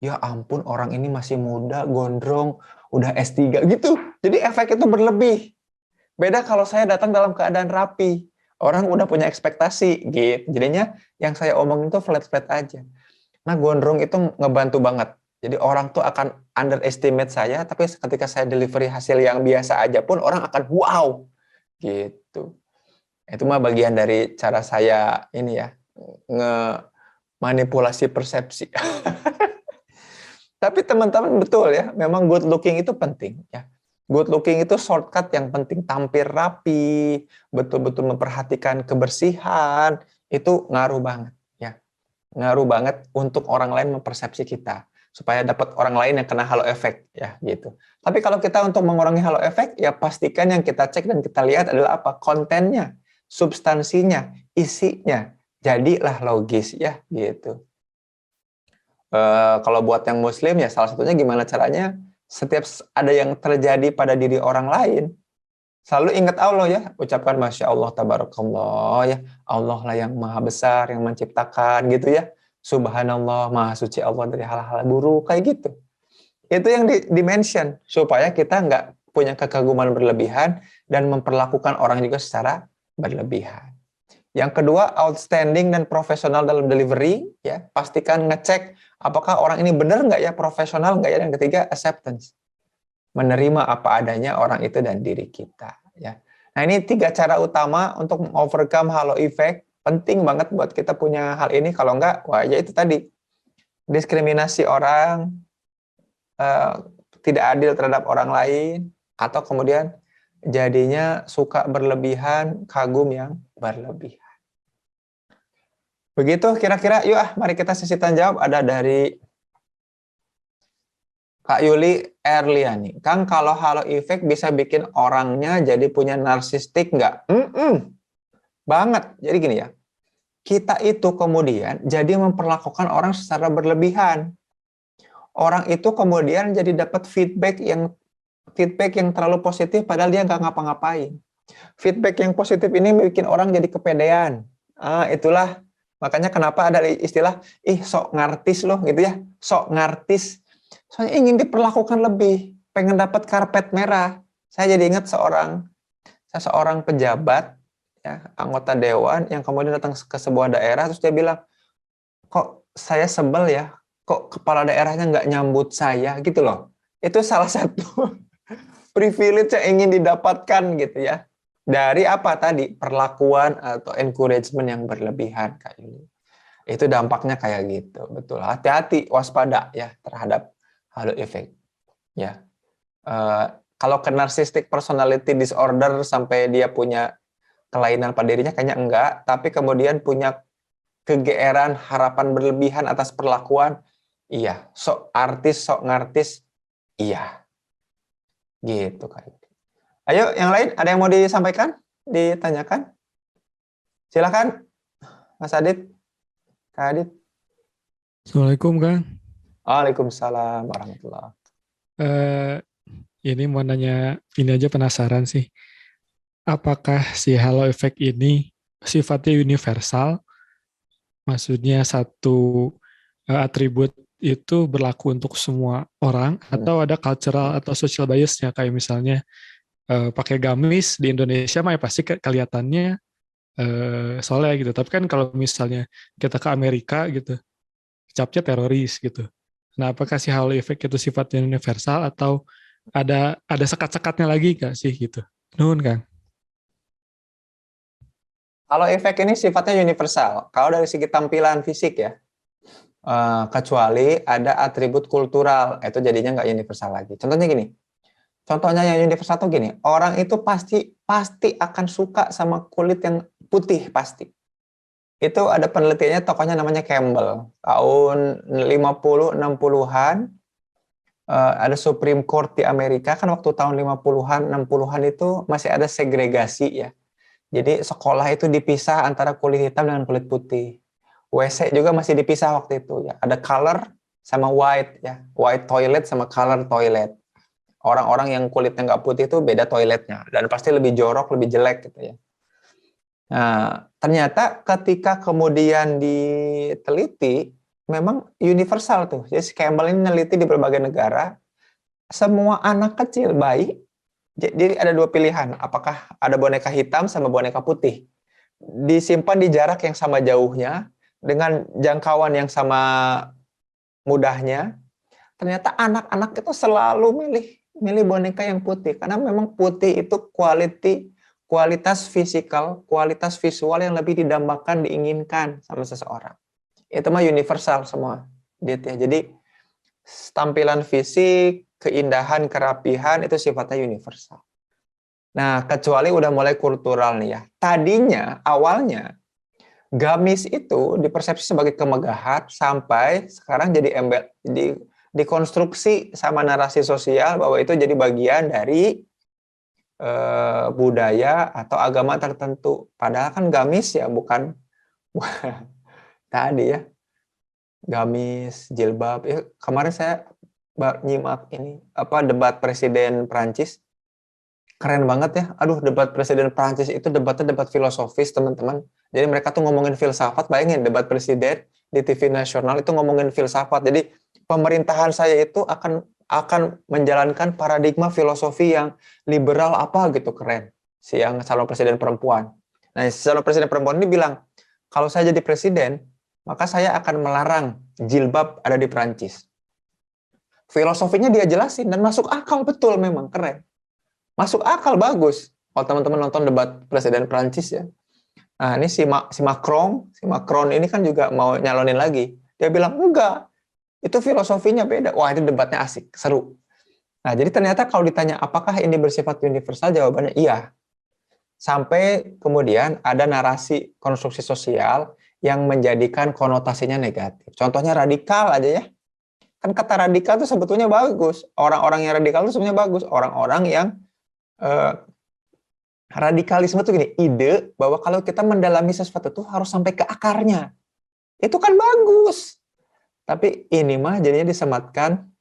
Ya ampun, orang ini masih muda, gondrong, udah S3 gitu. Jadi efek itu berlebih. Beda kalau saya datang dalam keadaan rapi. Orang udah punya ekspektasi gitu. Jadinya yang saya omongin itu flat-flat aja. Nah, gondrong itu ngebantu banget. Jadi orang tuh akan underestimate saya, tapi ketika saya delivery hasil yang biasa aja pun orang akan wow gitu. Itu mah bagian dari cara saya ini ya, nge-manipulasi persepsi. Tapi teman-teman betul ya, memang good looking itu penting ya. Good looking itu shortcut yang penting, tampil rapi, betul-betul memperhatikan kebersihan, itu ngaruh banget ya. Ngaruh banget untuk orang lain mempersepsi kita, supaya dapat orang lain yang kena halo effect ya gitu. Tapi kalau kita untuk mengurangi halo effect, ya pastikan yang kita cek dan kita lihat adalah apa? Kontennya, substansinya, isinya. Jadilah logis ya gitu. Kalau buat yang muslim ya salah satunya gimana caranya, setiap ada yang terjadi pada diri orang lain, selalu ingat Allah ya, ucapkan Masya Allah, Tabarakallah ya, Allah lah yang maha besar, yang menciptakan gitu ya, Subhanallah, maha suci Allah dari hal-hal buruk, kayak gitu. Itu yang di-mention, supaya kita nggak punya kekaguman berlebihan, dan memperlakukan orang juga secara berlebihan. Yang kedua, outstanding dan profesional dalam delivery, ya, pastikan ngecek apakah orang ini benar nggak ya, profesional nggak ya. Dan ketiga, acceptance, menerima apa adanya orang itu dan diri kita. Ya. Nah, ini 3 cara utama untuk overcome halo effect. Penting banget buat kita punya hal ini. Kalau nggak, wah ya itu tadi, diskriminasi orang, tidak adil terhadap orang lain, atau kemudian jadinya suka berlebihan, kagum yang berlebihan. Begitu kira-kira, yuk mari kita sesi tanya jawab. Ada dari Kak Yuli Erliani. Kang, kalau halo effect bisa bikin orangnya jadi punya narsistik nggak? Banget. Jadi gini ya, kita itu kemudian jadi memperlakukan orang secara berlebihan. Orang itu kemudian jadi dapat feedback yang terlalu positif padahal dia nggak ngapa-ngapain. Feedback yang positif ini bikin orang jadi kepedean. Itulah makanya kenapa ada istilah, sok ngartis loh gitu ya, sok ngartis. Soalnya ingin diperlakukan lebih, pengen dapat karpet merah. Saya jadi ingat seorang pejabat, ya, anggota dewan yang kemudian datang ke sebuah daerah, terus dia bilang, kok saya sebel ya, kok kepala daerahnya nggak nyambut saya gitu loh. Itu salah satu privilege yang ingin didapatkan gitu ya. Dari apa tadi? Perlakuan atau encouragement yang berlebihan Kak Yuli. Itu dampaknya kayak gitu. Betul. Hati-hati, waspada ya terhadap halo effect. Ya. Kalau ke narcissistic personality disorder sampai dia punya kelainan pada dirinya kayaknya enggak, tapi kemudian punya kegeeran, harapan berlebihan atas perlakuan, iya. Sok artis, sok ngartis, iya. Gitu Kak Yuli. Ayo, yang lain ada yang mau disampaikan, ditanyakan? Silakan, Mas Adit, Kak Adit. Assalamualaikum Kang. Waalaikumsalam warahmatullah. Eh, ini mau nanya, ini aja penasaran sih. Apakah si halo effect ini sifatnya universal? Maksudnya satu atribut itu berlaku untuk semua orang, Hmm. atau ada cultural atau social biasnya, kayak misalnya pakai gamis di Indonesia mah ya pasti kelihatannya soleh gitu. Tapi kan kalau misalnya kita ke Amerika gitu, capnya teroris gitu. Nah, apakah si halo effect itu sifatnya universal atau ada sekat-sekatnya lagi gak sih gitu? Nuhun, Kang. Kalau efek ini sifatnya universal. Kalau dari segi tampilan fisik ya, kecuali ada atribut kultural, itu jadinya nggak universal lagi. Contohnya gini, contohnya yang universal tuh gini, orang itu pasti pasti akan suka sama kulit yang putih pasti. Itu ada penelitiannya, tokohnya namanya Campbell. Tahun 50 60-an ada Supreme Court di Amerika kan waktu tahun 50-an 60-an itu masih ada segregasi ya. Jadi sekolah itu dipisah antara kulit hitam dengan kulit putih. WC juga masih dipisah waktu itu ya. Ada color sama white ya. White toilet sama color toilet. Orang-orang yang kulitnya nggak putih itu beda toiletnya dan pasti lebih jorok, lebih jelek gitu ya. Nah, ternyata ketika kemudian diteliti, memang universal tuh. Jadi Campbell ini meneliti di berbagai negara, semua anak kecil, bayi, jadi ada dua pilihan, apakah ada boneka hitam sama boneka putih. Disimpan di jarak yang sama jauhnya, dengan jangkauan yang sama mudahnya, ternyata anak-anak itu selalu milih milih boneka yang putih karena memang putih itu kualitas fisikal, kualitas visual yang lebih didambakan, diinginkan sama seseorang. Itu mah universal semua, Dit ya. Jadi tampilan fisik, keindahan, kerapihan itu sifatnya universal. Nah, kecuali udah mulai kultural nih ya. Tadinya awalnya gamis itu dipersepsi sebagai kemegahan sampai sekarang jadi dikonstruksi sama narasi sosial bahwa itu jadi bagian dari budaya atau agama tertentu. Padahal kan gamis ya bukan tadi ya, gamis, jilbab. Ya, kemarin saya nyimak ini apa debat presiden Prancis. Keren banget ya. Aduh, debat presiden Prancis itu debatnya debat filosofis, teman-teman. Jadi mereka tuh ngomongin filsafat. Bayangin debat presiden di TV nasional itu ngomongin filsafat. Jadi pemerintahan saya itu akan menjalankan paradigma filosofi yang liberal apa gitu, keren. Si yang calon presiden perempuan. Nah, si calon presiden perempuan ini bilang, kalau saya jadi presiden, maka saya akan melarang jilbab ada di Prancis. Filosofinya dia jelasin dan masuk akal, betul, memang keren. Masuk akal, bagus. Kalau teman-teman nonton debat presiden Prancis ya. Nah, ini si Macron ini kan juga mau nyalonin lagi. Dia bilang, enggak, itu filosofinya beda. Wah, itu debatnya asik, seru. Nah, jadi ternyata kalau ditanya apakah ini bersifat universal, jawabannya iya. Sampai kemudian ada narasi konstruksi sosial yang menjadikan konotasinya negatif. Contohnya radikal aja ya. Kan kata radikal itu sebetulnya bagus. Orang-orang yang radikal itu sebenarnya bagus. Orang-orang yang eh, radikalisme itu gini, ide bahwa kalau kita mendalami sesuatu itu harus sampai ke akarnya. Itu kan bagus. Tapi ini mah jadinya disematkan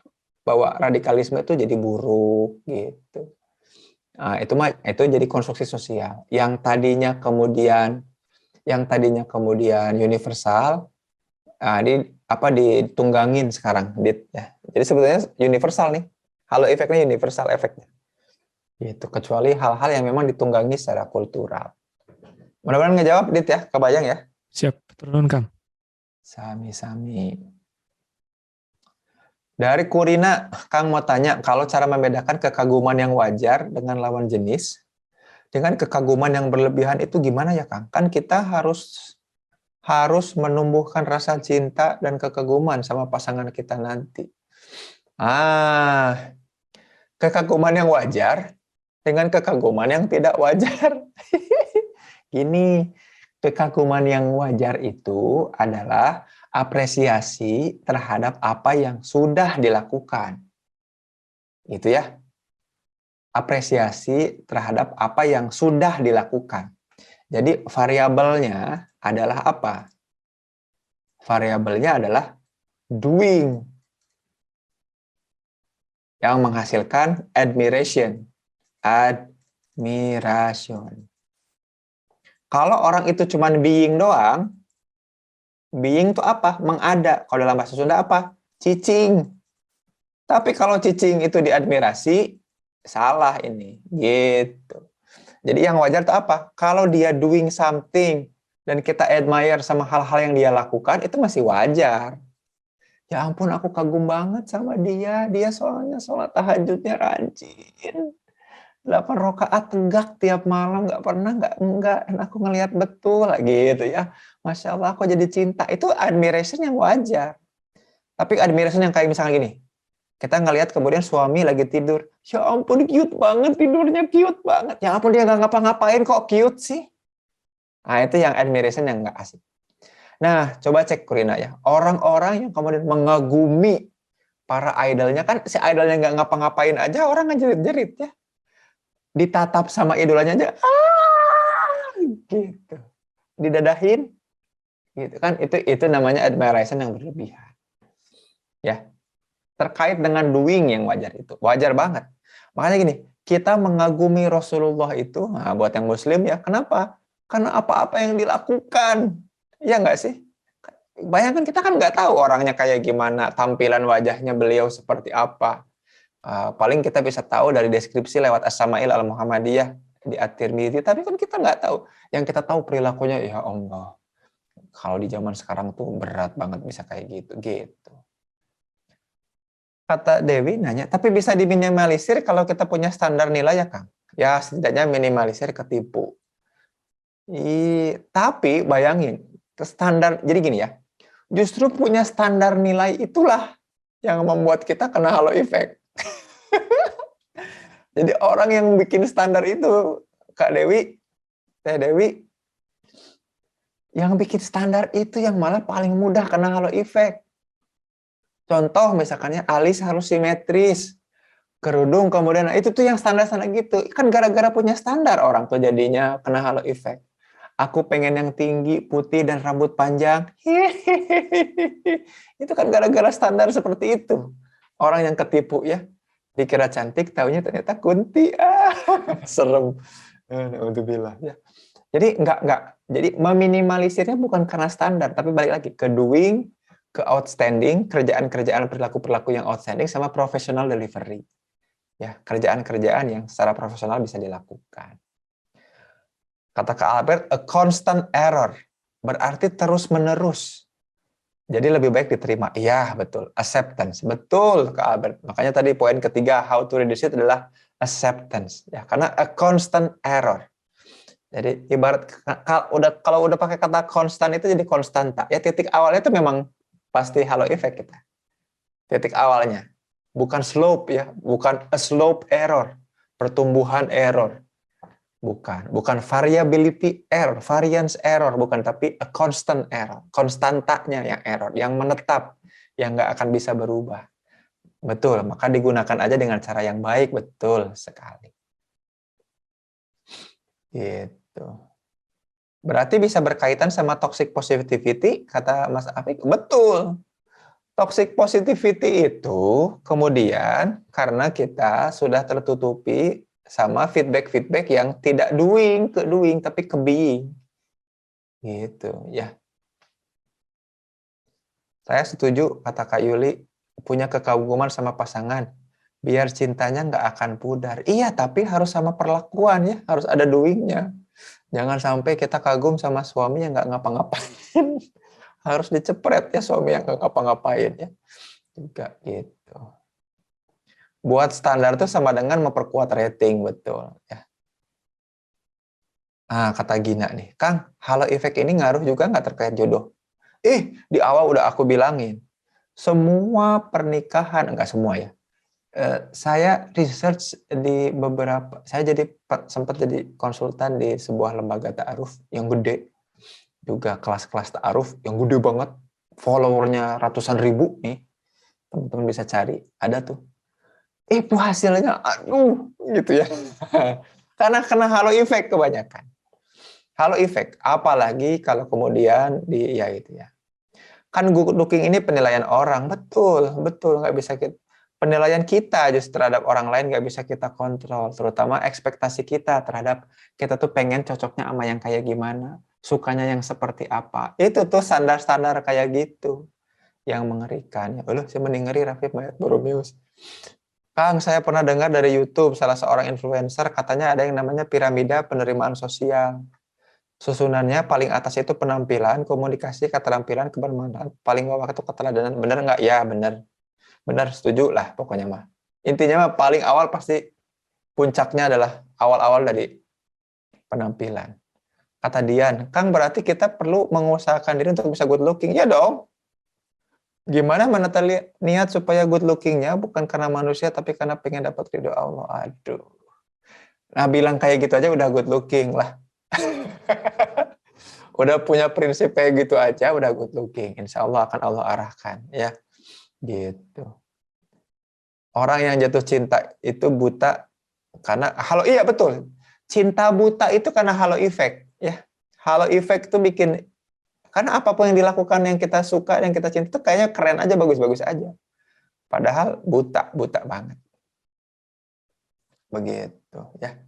bahwa radikalisme itu jadi buruk gitu. Nah, itu jadi konstruksi sosial yang tadinya kemudian universal, ditunggangin sekarang, ya. Jadi sebetulnya universal nih. Halo efeknya universal efeknya. Gitu, kecuali hal-hal yang memang ditunggangi secara kultural. Mudah-mudahan ngejawab, Dit ya, kebayang ya. Siap, turun, Kang. Sami-sami. Dari Kurina, Kang mau tanya, kalau cara membedakan kekaguman yang wajar dengan lawan jenis, dengan kekaguman yang berlebihan itu gimana ya, Kang? Kan kita harus harus menumbuhkan rasa cinta dan kekaguman sama pasangan kita nanti. Ah, kekaguman yang wajar dengan kekaguman yang tidak wajar. Gini, kekaguman yang wajar itu adalah apresiasi terhadap apa yang sudah dilakukan. Gitu ya. apresiasi terhadap apa yang sudah dilakukan. Jadi variabelnya adalah apa? Variabelnya adalah doing yang menghasilkan admiration. Admiration. Kalau orang itu cuma being doang, being itu apa? Mengada. Kalau dalam bahasa Sunda apa? Cicing. Tapi kalau cicing itu diadmirasi, salah ini. Gitu. Jadi yang wajar itu apa? Kalau dia doing something dan kita admire sama hal-hal yang dia lakukan, itu masih wajar. Ya ampun, aku kagum banget sama dia. Dia soalnya sholat tahajudnya rajin. 8 rakaat tegak tiap malam, nggak pernah enggak. Dan aku ngelihat betul gitu ya. Masya Allah, aku jadi cinta. Itu admiration yang wajar. Tapi admiration yang kayak misalnya gini, kita ngelihat kemudian suami lagi tidur. Ya ampun, cute banget tidurnya, cute banget. Ya ampun, dia nggak ngapa-ngapain kok cute sih. Nah, itu yang admiration yang nggak asik. Nah, coba cek Kurina ya. Orang-orang yang kemudian mengagumi para idolnya, kan si idolnya nggak ngapa-ngapain aja, orang ngejerit-jerit ya. Ditatap sama idolanya aja, gitu. Didadahin, gitu kan. Itu namanya admiration yang berlebihan. Ya. Terkait dengan doing yang wajar itu. Wajar banget. Makanya gini, kita mengagumi Rasulullah itu, nah buat yang muslim ya, kenapa? Karena apa-apa yang dilakukan. Ya nggak sih? Bayangkan kita kan nggak tahu orangnya kayak gimana, tampilan wajahnya beliau seperti apa. Paling kita bisa tahu dari deskripsi lewat As-Sama'il Al-Muhammadiyah di At-Tirmidzi, tapi kan kita nggak tahu. Yang kita tahu perilakunya, ya Allah. Kalau di zaman sekarang tuh berat banget bisa kayak gitu. Kata Dewi nanya, tapi bisa diminimalisir kalau kita punya standar nilai ya Kang? Ya setidaknya minimalisir ketipu. Tapi bayangin, standar, jadi gini ya, justru punya standar nilai itulah yang membuat kita kena halo effect. Jadi orang yang bikin standar itu, Kak Dewi, Teh Dewi, yang bikin standar itu yang malah paling mudah kena halo effect. Contoh misalkannya alis harus simetris, kerudung kemudian, nah, itu tuh yang standar-standar gitu. Kan gara-gara punya standar orang tuh jadinya kena halo effect. Aku pengen yang tinggi, putih, dan rambut panjang. Itu kan gara-gara standar seperti itu. Orang yang ketipu ya. Dikira cantik, taunya ternyata kunti. Serem. Alhamdulillah. Ya. Jadi jadi meminimalisirnya bukan karena standar, tapi balik lagi ke doing, ke outstanding, kerjaan-kerjaan perilaku-perilaku yang outstanding, sama professional delivery. Ya, kerjaan-kerjaan yang secara profesional bisa dilakukan. Kata Kak Albert, a constant error. Berarti terus-menerus. Jadi lebih baik diterima. Iya, betul. Acceptance. Betul, Kak Albert. Makanya tadi poin ketiga, how to reduce it adalah acceptance. Ya, karena a constant error. Jadi ibarat kalau udah pakai kata konstan itu jadi konstanta. Ya titik awalnya itu memang pasti halo effect kita. Titik awalnya. Bukan slope ya, bukan a slope error. Pertumbuhan error. Bukan variability error, variance error, bukan, tapi a constant error, konstantanya yang error, yang menetap, yang nggak akan bisa berubah. Betul, maka digunakan aja dengan cara yang baik, betul sekali. Gitu. Berarti bisa berkaitan sama toxic positivity, kata Mas Afik, betul. Toxic positivity itu kemudian karena kita sudah tertutupi sama feedback-feedback yang tidak doing ke doing, tapi ke being. Gitu ya. Saya setuju kata Kak Yuli, punya kekaguman sama pasangan. Biar cintanya nggak akan pudar. Iya, tapi harus sama perlakuan ya, harus ada doingnya. Jangan sampai kita kagum sama suami yang nggak ngapa-ngapain. Harus dicepret ya suami yang nggak ngapa-ngapain ya. Juga gitu. Buat standar itu sama dengan memperkuat rating, betul ya. Kata Gina nih, Kang, halo effect ini ngaruh juga nggak terkait jodoh? Di awal udah aku bilangin, semua pernikahan, enggak semua ya, saya research di beberapa, saya sempat jadi konsultan di sebuah lembaga ta'aruf yang gede, juga kelas-kelas ta'aruf yang gede banget, followernya ratusan ribu nih, teman-teman bisa cari, ada tuh. Itu hasilnya, aduh, gitu ya. Karena kena halo effect kebanyakan. Halo effect, apalagi kalau kemudian ya itu ya. Kan good looking ini penilaian orang, betul, betul, nggak bisa kita, penilaian kita justru terhadap orang lain nggak bisa kita kontrol, terutama ekspektasi kita terhadap kita tuh pengen cocoknya sama yang kayak gimana, sukanya yang seperti apa, itu tuh standar-standar kayak gitu yang mengerikan. Ya Allah, saya mending ngeri Raffi Boromius. Kang, saya pernah dengar dari YouTube salah seorang influencer katanya ada yang namanya piramida penerimaan sosial. Susunannya paling atas itu penampilan, komunikasi, keterampilan, kebermanfaatan. Paling bawah itu keteladanan. Bener nggak? Ya, bener. Bener, setuju lah pokoknya mah. Intinya mah paling awal pasti puncaknya adalah awal-awal dari penampilan. Kata Dian, Kang berarti kita perlu mengusahakan diri untuk bisa good looking. Ya dong. Gimana menata niat supaya good lookingnya bukan karena manusia tapi karena pengen dapat ridho Allah. Aduh. Nah bilang kayak gitu aja udah good looking lah. Udah punya prinsip kayak gitu aja udah good looking. Insya Allah akan Allah arahkan ya. Gitu. Orang yang jatuh cinta itu buta karena halo, iya betul. Cinta buta itu karena halo effect ya. Halo effect itu bikin, karena apapun yang dilakukan yang kita suka, yang kita cinta itu kayaknya keren aja, bagus-bagus aja. Padahal buta banget. Begitu ya.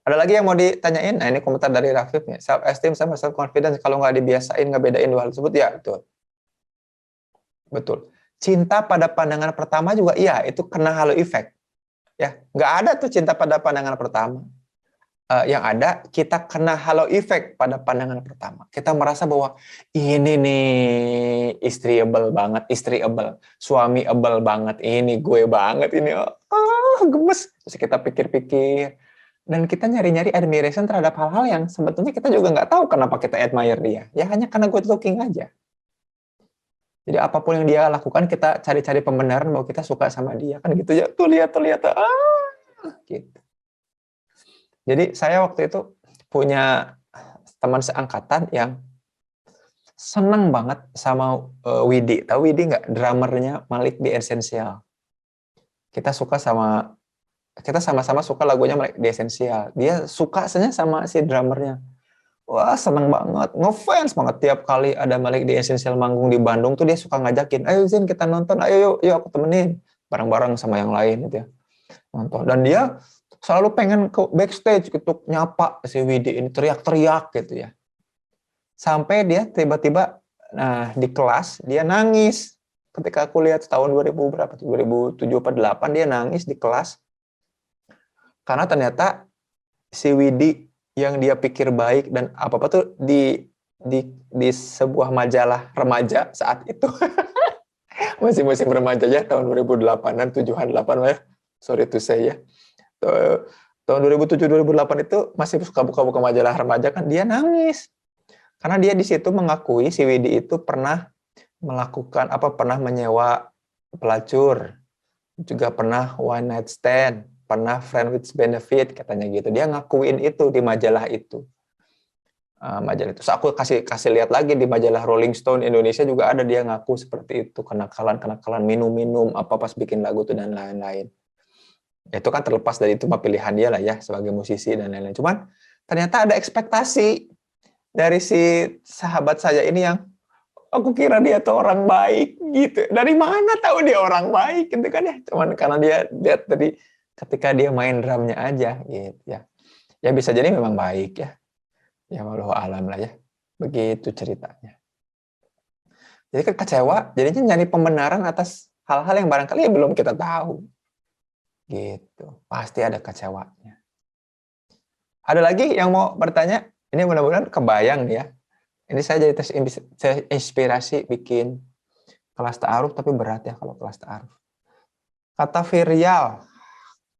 Ada lagi yang mau ditanyain? Nah, ini komentar dari Rafif nih. Self esteem sama self confidence kalau nggak dibiasain, nggak bedain dua hal tersebut, ya betul. Betul. Cinta pada pandangan pertama juga iya, itu kena halo effect. Ya, nggak ada tuh cinta pada pandangan pertama. Yang ada kita kena halo effect pada pandangan pertama. Kita merasa bahwa ini nih istriable banget, istriable, suamiable banget, ini gue banget ini. Gemes. Terus kita pikir-pikir dan kita nyari-nyari admiration terhadap hal-hal yang sebetulnya kita juga nggak tahu kenapa kita admire dia. Ya hanya karena good looking aja. Jadi apapun yang dia lakukan kita cari-cari pembenaran bahwa kita suka sama dia kan gitu ya. Tuh lihat gitu. Jadi saya waktu itu punya teman seangkatan yang seneng banget sama Widi. Tahu Widi nggak? Drummernya Malik The Essential. Kita sama-sama suka lagunya Malik The Essential. Dia suka sama si drummernya. Wah, seneng banget. Ngefans banget tiap kali ada Malik The Essential manggung di Bandung tuh dia suka ngajakin, "Ayo Zin kita nonton, ayo yuk aku temenin." Bareng-bareng sama yang lain gitu ya. Nonton. Dan dia selalu pengen ke backstage gitu, nyapa si Widi ini, teriak-teriak gitu ya. Sampai dia tiba-tiba di kelas dia nangis. Ketika aku lihat tahun 2000 berapa tuh, 2007 atau 2008 dia nangis di kelas. Karena ternyata si Widi yang dia pikir baik dan apa-apa tuh di sebuah majalah remaja saat itu. Masih musim remaja ya, tahun 2008-an, 7-an, 8 ya. Sorry to say ya. Tahun 2007-2008 itu masih suka buka-buka majalah remaja kan, dia nangis. Karena dia di situ mengakui si Widi itu pernah pernah menyewa pelacur, juga pernah one night stand, pernah friend with benefit katanya gitu. Dia ngakuin itu di majalah itu. Majalah itu. So, aku kasih lihat lagi di majalah Rolling Stone Indonesia juga ada dia ngaku seperti itu, kenakalan minum apa pas bikin lagu itu dan lain-lain. Itu kan terlepas dari itu pilihan dia lah ya sebagai musisi dan lain-lain. Cuman ternyata ada ekspektasi dari si sahabat saya ini yang aku kira dia tuh orang baik gitu. Dari mana tahu dia orang baik gitu kan ya? Cuman karena dia lihat tadi ketika dia main drumnya aja gitu ya. Ya bisa jadi memang baik ya. Ya wallahu alam lah ya. Begitu ceritanya. Jadi kan kecewa, jadinya nyari pembenaran atas hal-hal yang barangkali belum kita tahu. Gitu. Pasti ada kecewanya. Ada lagi yang mau bertanya? Ini mudah-mudahan kebayang ya. Ini saya jadi inspirasi bikin kelas ta'aruf, tapi berat ya kalau kelas ta'aruf. Kata Virial,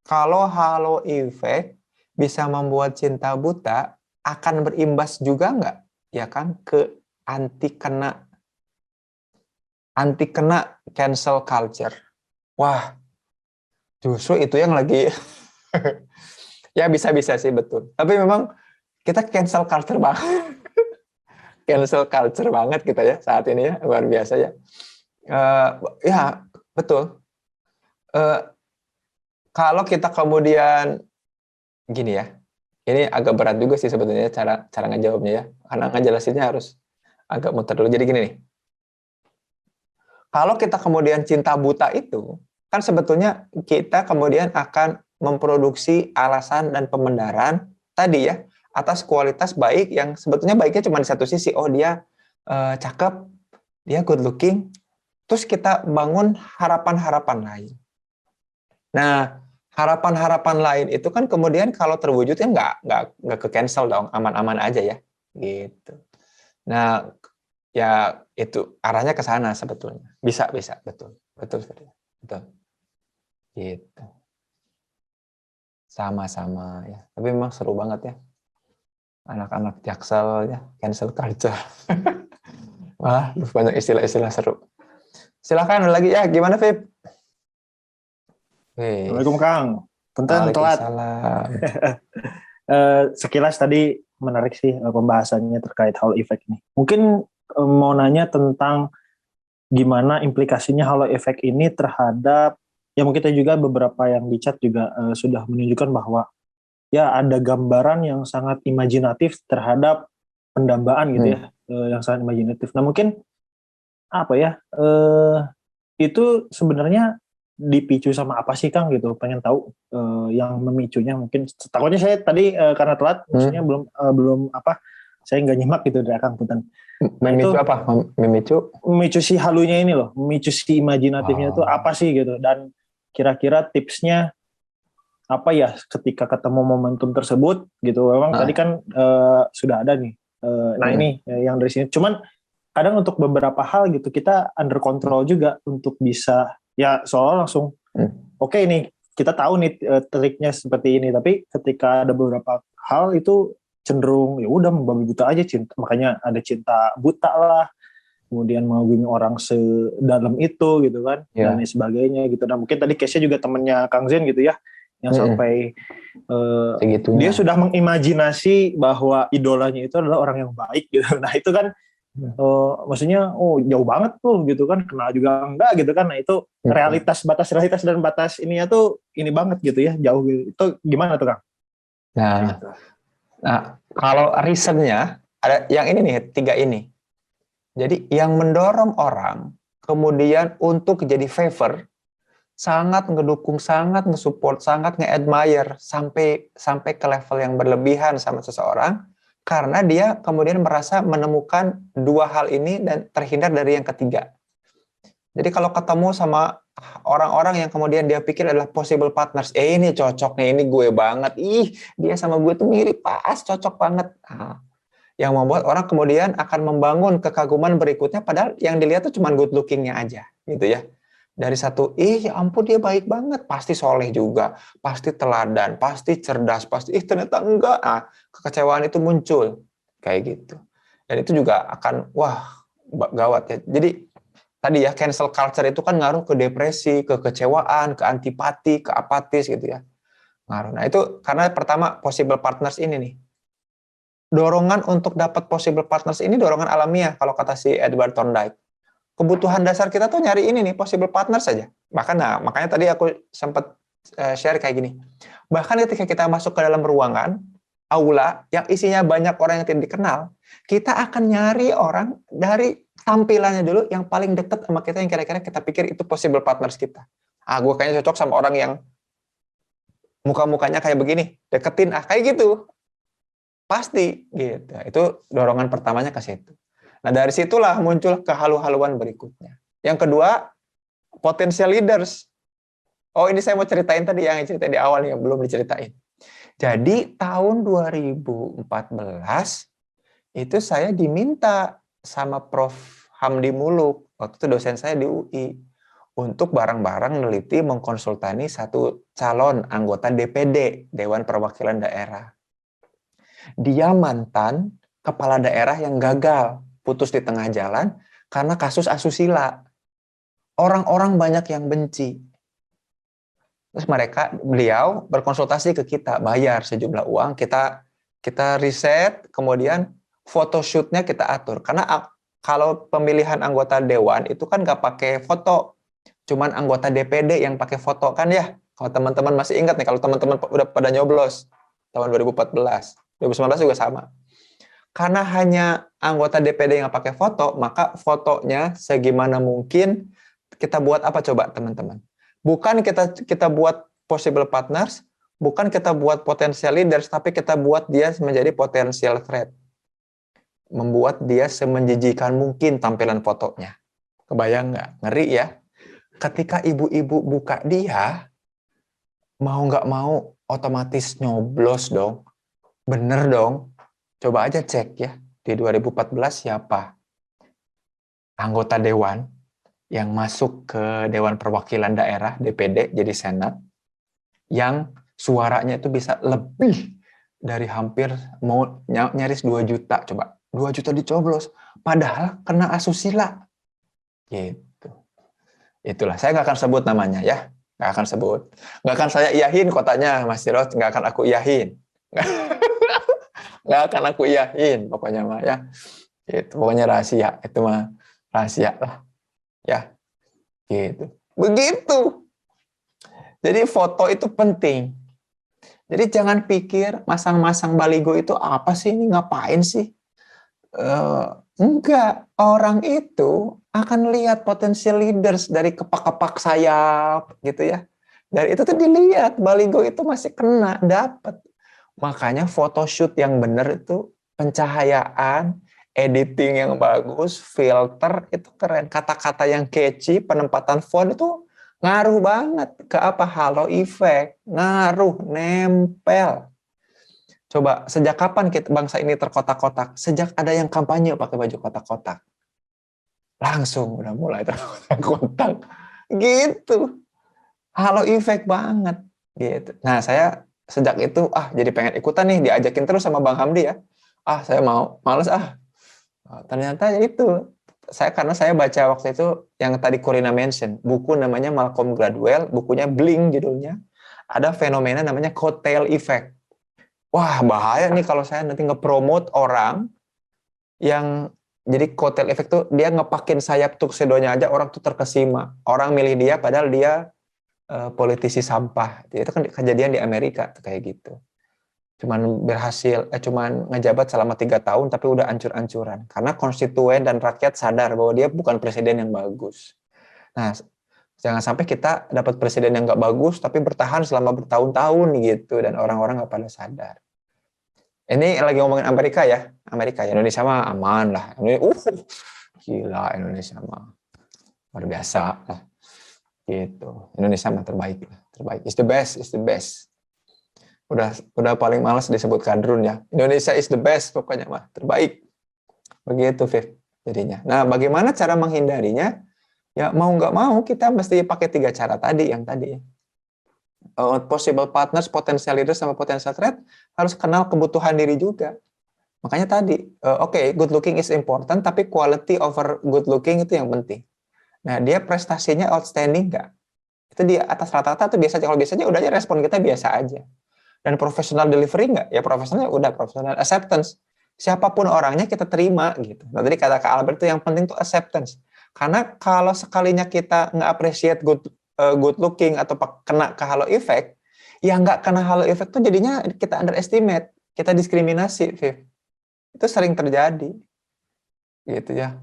kalau halo effect bisa membuat cinta buta, akan berimbas juga nggak? Ya kan, ke anti kena cancel culture. Wah, justru itu yang lagi ya bisa-bisa sih betul. Tapi memang kita cancel culture banget. Cancel culture banget kita ya saat ini ya, luar biasa ya. Ya betul. Eh, kalau kita kemudian gini ya, ini agak berat juga sih sebetulnya cara ngejawabnya ya, karena ngejelasinnya harus agak muter dulu. Jadi gini nih, kalau kita kemudian cinta buta itu, kan sebetulnya kita kemudian akan memproduksi alasan dan pembenaran tadi ya, atas kualitas baik yang sebetulnya baiknya cuma di satu sisi. Oh, dia cakep, dia good looking, terus kita bangun harapan-harapan lain. Nah, harapan-harapan lain itu kan kemudian kalau terwujudnya nggak ke cancel dong, aman-aman aja ya, gitu. Nah, ya itu arahnya ke sana sebetulnya. Bisa, betul, betul, gitu. Sama-sama ya. Tapi memang seru banget ya, anak-anak Jaksel ya, cancel culture. Wah, banyak istilah-istilah seru. Silakan lagi ya, gimana Fib? Assalamualaikum Kang. Punten telat. Waalaikumsalam. Sekilas tadi menarik sih pembahasannya terkait Halo Effect ini. Mungkin mau nanya tentang gimana implikasinya Halo Effect ini terhadap, ya mungkin kita juga beberapa yang di chat juga sudah menunjukkan bahwa ya ada gambaran yang sangat imajinatif terhadap pendambaan gitu ya, yang sangat imajinatif. Nah mungkin apa ya, itu sebenarnya dipicu sama apa sih Kang gitu, pengen tahu yang memicunya. Mungkin takutnya saya tadi karena telat maksudnya belum apa, saya nggak nyimak gitu dari Kang Punten. Memicu apa? Memicu si halunya ini loh, memicu si imajinatifnya itu apa sih gitu, dan kira-kira tipsnya apa ya ketika ketemu momentum tersebut gitu. Memang tadi kan sudah ada nih, nah ini yang dari sini, cuman kadang untuk beberapa hal gitu kita under control juga untuk bisa ya soal langsung oke, ini kita tahu nih triknya seperti ini, tapi ketika ada beberapa hal itu cenderung ya udah membabi buta aja cinta, makanya ada cinta buta lah, kemudian mengagumi orang sedalam itu gitu kan, dan lain sebagainya gitu. Nah mungkin tadi case-nya juga temennya Kang Zen gitu ya, yang sampai dia sudah mengimajinasi bahwa idolanya itu adalah orang yang baik gitu. Nah itu kan maksudnya jauh banget tuh gitu kan, kenal juga enggak gitu kan. Nah itu realitas, batas realitas dan batas ininya tuh ini banget gitu ya, jauh gitu. Itu gimana tuh Kang? Nah kalau reasonnya ada yang ini nih, 3 ini. Jadi yang mendorong orang kemudian untuk jadi favor, sangat ngedukung, sangat nge-support, sangat nge-admire sampai ke level yang berlebihan sama seseorang, karena dia kemudian merasa menemukan 2 hal ini dan terhindar dari yang ketiga. Jadi kalau ketemu sama orang-orang yang kemudian dia pikir adalah possible partners, ini cocok nih, ini gue banget, dia sama gue tuh mirip, pas, cocok banget. Nah, yang membuat orang kemudian akan membangun kekaguman berikutnya, padahal yang dilihat tuh cuma good looking-nya aja, gitu ya. Dari satu, ya ampun dia baik banget, pasti soleh juga, pasti teladan, pasti cerdas, pasti ternyata enggak. Nah, kekecewaan itu muncul kayak gitu. Dan itu juga akan gawat ya. Jadi tadi ya, cancel culture itu kan ngaruh ke depresi, ke kekecewaan, ke antipati, ke apatis gitu ya. Ngaruh. Nah, itu karena pertama possible partners ini nih. Dorongan untuk dapat possible partners ini dorongan alamiah kalau kata si Edward Thorndike. Kebutuhan dasar kita tuh nyari ini nih, possible partner saja. Bahkan makanya tadi aku sempat share kayak gini. Bahkan ketika kita masuk ke dalam ruangan, aula, yang isinya banyak orang yang tidak dikenal, kita akan nyari orang dari tampilannya dulu yang paling dekat sama kita, yang kira-kira kita pikir itu possible partners kita. Gue kayaknya cocok sama orang yang muka-mukanya kayak begini, deketin, kayak gitu. Pasti, gitu. Itu dorongan pertamanya ke situ. Nah, dari situlah muncul kehalu-haluan berikutnya. Yang kedua, potential leaders. Ini saya mau ceritain tadi yang cerita di awal yang belum diceritain. Jadi, tahun 2014, itu saya diminta sama Prof. Hamdi Muluk, waktu itu dosen saya di UI, untuk bareng-bareng meneliti, mengkonsultani satu calon anggota DPD, Dewan Perwakilan Daerah. Dia mantan kepala daerah yang gagal, putus di tengah jalan karena kasus asusila. Orang-orang banyak yang benci. Terus beliau berkonsultasi ke kita, bayar sejumlah uang, kita riset, kemudian photoshootnya kita atur. Karena kalau pemilihan anggota dewan itu kan nggak pakai foto, cuman anggota DPD yang pakai foto kan ya. Kalau teman-teman masih ingat nih, kalau teman-teman udah pada nyoblos tahun 2014, 2019 juga sama. Karena hanya anggota DPD yang pakai foto, maka fotonya segimana mungkin kita buat apa coba teman-teman? Bukan kita buat possible partners, bukan kita buat potential leaders, tapi kita buat dia menjadi potential threat. Membuat dia semenjijikan mungkin tampilan fotonya. Kebayang nggak? Ngeri ya? Ketika ibu-ibu buka dia, mau nggak mau otomatis nyoblos dong. Bener dong. Coba aja cek ya. Di 2014 siapa anggota dewan yang masuk ke Dewan Perwakilan Daerah, DPD, jadi Senat, yang suaranya itu bisa lebih dari hampir mau nyaris 2 juta. Coba, 2 juta dicoblos. Padahal kena asusila. Gitu. Itulah, saya nggak akan sebut namanya ya. Nggak akan sebut. Nggak akan saya iyahin kotanya, Mas Sirot. Nggak akan aku iyahin. Nggak akan aku iyahin, pokoknya mah ya. Itu pokoknya rahasia. Itu mah rahasia lah. Ya, gitu. Begitu. Jadi foto itu penting. Jadi jangan pikir masang-masang baligo itu apa sih, ini ngapain sih? Enggak, orang itu akan lihat potensial leaders dari kepak-kepak sayap gitu ya. Dari itu tuh dilihat baligo itu masih kena, dapat. Makanya photoshoot yang benar itu pencahayaan, editing yang bagus, filter itu keren. Kata-kata yang catchy, penempatan font itu ngaruh banget ke apa? Halo effect, ngaruh, nempel. Coba, sejak kapan bangsa ini terkotak-kotak? Sejak ada yang kampanye pakai baju kotak-kotak. Langsung udah mulai terkotak-kotak. Gitu. Halo effect banget. Gitu. Nah, saya sejak itu jadi pengen ikutan nih, diajakin terus sama Bang Hamdi ya. Saya mau, males ternyata itu karena saya baca waktu itu yang tadi Corina mention, buku namanya Malcolm Gladwell, bukunya Blink judulnya. Ada fenomena namanya coattail effect. Wah, bahaya nih kalau saya nanti nge-promote orang yang jadi coattail effect tuh dia ngepakin sayap tuksedonya aja orang tuh terkesima. Orang milih dia padahal dia politisi sampah. Itu kan kejadian di Amerika tuh kayak gitu. Cuman ngejabat selama 3 tahun tapi udah ancur-ancuran karena konstituen dan rakyat sadar bahwa dia bukan presiden yang bagus. Nah, jangan sampai kita dapat presiden yang nggak bagus tapi bertahan selama bertahun-tahun gitu dan orang-orang nggak pada sadar. Ini lagi ngomongin Amerika ya, Indonesia mah aman lah. Gila Indonesia mah luar biasa lah. Gitu. Indonesia mah terbaik. It's the best. Udah paling malas disebut kadrun ya. Indonesia is the best pokoknya mah, terbaik. Begitu, Viv. Jadinya. Nah, bagaimana cara menghindarinya? Ya mau nggak mau kita mesti pakai 3 cara tadi yang tadi. Possible partners, potential leaders sama potential threat harus kenal kebutuhan diri juga. Makanya tadi, good looking is important, tapi quality over good looking itu yang penting. Nah, dia prestasinya outstanding nggak? Itu di atas rata-rata tuh biasanya. Kalau biasanya udah aja respon kita biasa aja. Dan professional delivery nggak? Ya profesionalnya udah professional acceptance. Siapapun orangnya kita terima gitu. Nah, tadi kata Kak Albert itu yang penting tuh acceptance. Karena kalau sekalinya kita nggak appreciate good looking atau kena ke halo effect, ya nggak kena halo effect tuh jadinya kita underestimate, kita diskriminasi, Viv. Itu sering terjadi. Gitu ya.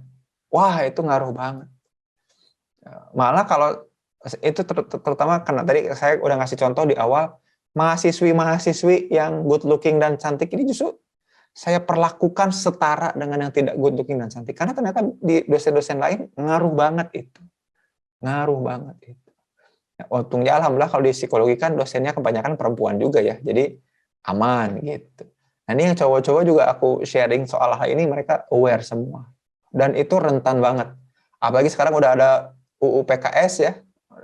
Wah, itu ngaruh banget. Malah kalau itu terutama karena tadi saya udah ngasih contoh di awal, mahasiswi-mahasiswi yang good looking dan cantik ini justru saya perlakukan setara dengan yang tidak good looking dan cantik. Karena ternyata di dosen-dosen lain ngaruh banget itu. Ngaruh banget itu. Ya, untungnya alhamdulillah kalau di psikologi kan dosennya kebanyakan perempuan juga ya. Jadi aman gitu. Nah ini yang cowok-cowok juga aku sharing soal hal ini, mereka aware semua. Dan itu rentan banget. Apalagi sekarang udah ada UU PKS ya.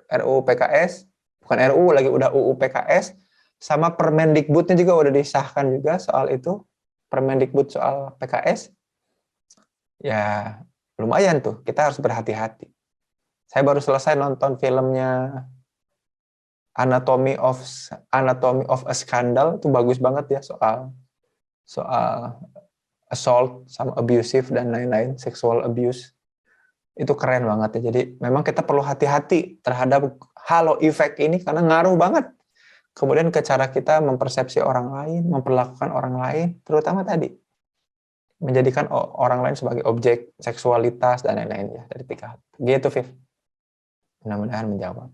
RUU PKS. Bukan RUU lagi, udah UU PKS. Sama Permendikbudnya juga udah disahkan juga soal itu, Permendikbud soal PKS. Ya lumayan tuh, kita harus berhati-hati. Saya baru selesai nonton filmnya Anatomy of a Scandal, itu bagus banget ya soal assault sama abusive dan lain-lain, sexual abuse. Itu keren banget ya. Jadi memang kita perlu hati-hati terhadap halo effect ini karena ngaruh banget. Kemudian ke cara kita mempersepsi orang lain, memperlakukan orang lain, terutama tadi menjadikan orang lain sebagai objek seksualitas dan lain-lain ya dari 3 hal. Gitu, Viv. Mudah-mudahan menjawab.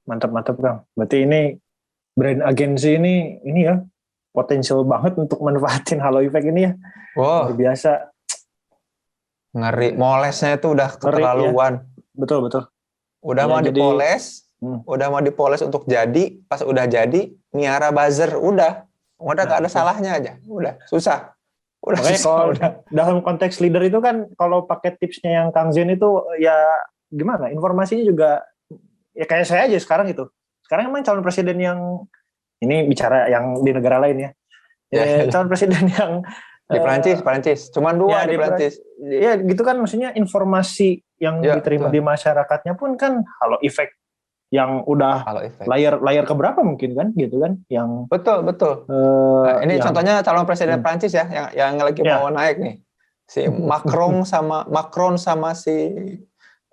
Mantap Kang. Berarti ini brand agensi ini ya potensial banget untuk manfaatin halo effect ini ya. Wow, Luar biasa. ngeri. Molesnya itu udah Ngeri, keterlaluan. Betul. Udah Ya, mau jadi- dipoles untuk jadi, pas udah jadi, miara buzzer, udah gak ada itu. salahnya aja. Udah, susah. Udah Makanya susah, kalau udah. dalam konteks leader itu kan kalau pakai tipsnya yang Kang Zen itu ya gimana? Informasinya juga ya kayak saya aja sekarang itu. Sekarang emang calon presiden yang ini bicara yang di negara lain ya. Ya. Calon presiden yang Di Perancis. Cuman 2 ya, di Perancis. Ya gitu kan maksudnya informasi yang Ya, diterima betul. di masyarakatnya pun kan halo effect yang udah Halo effect. layar keberapa mungkin kan gitu kan yang Betul. Nah, ini yang- contohnya calon presiden Prancis ya, yang lagi Ya. mau naik nih. Si Macron sama si,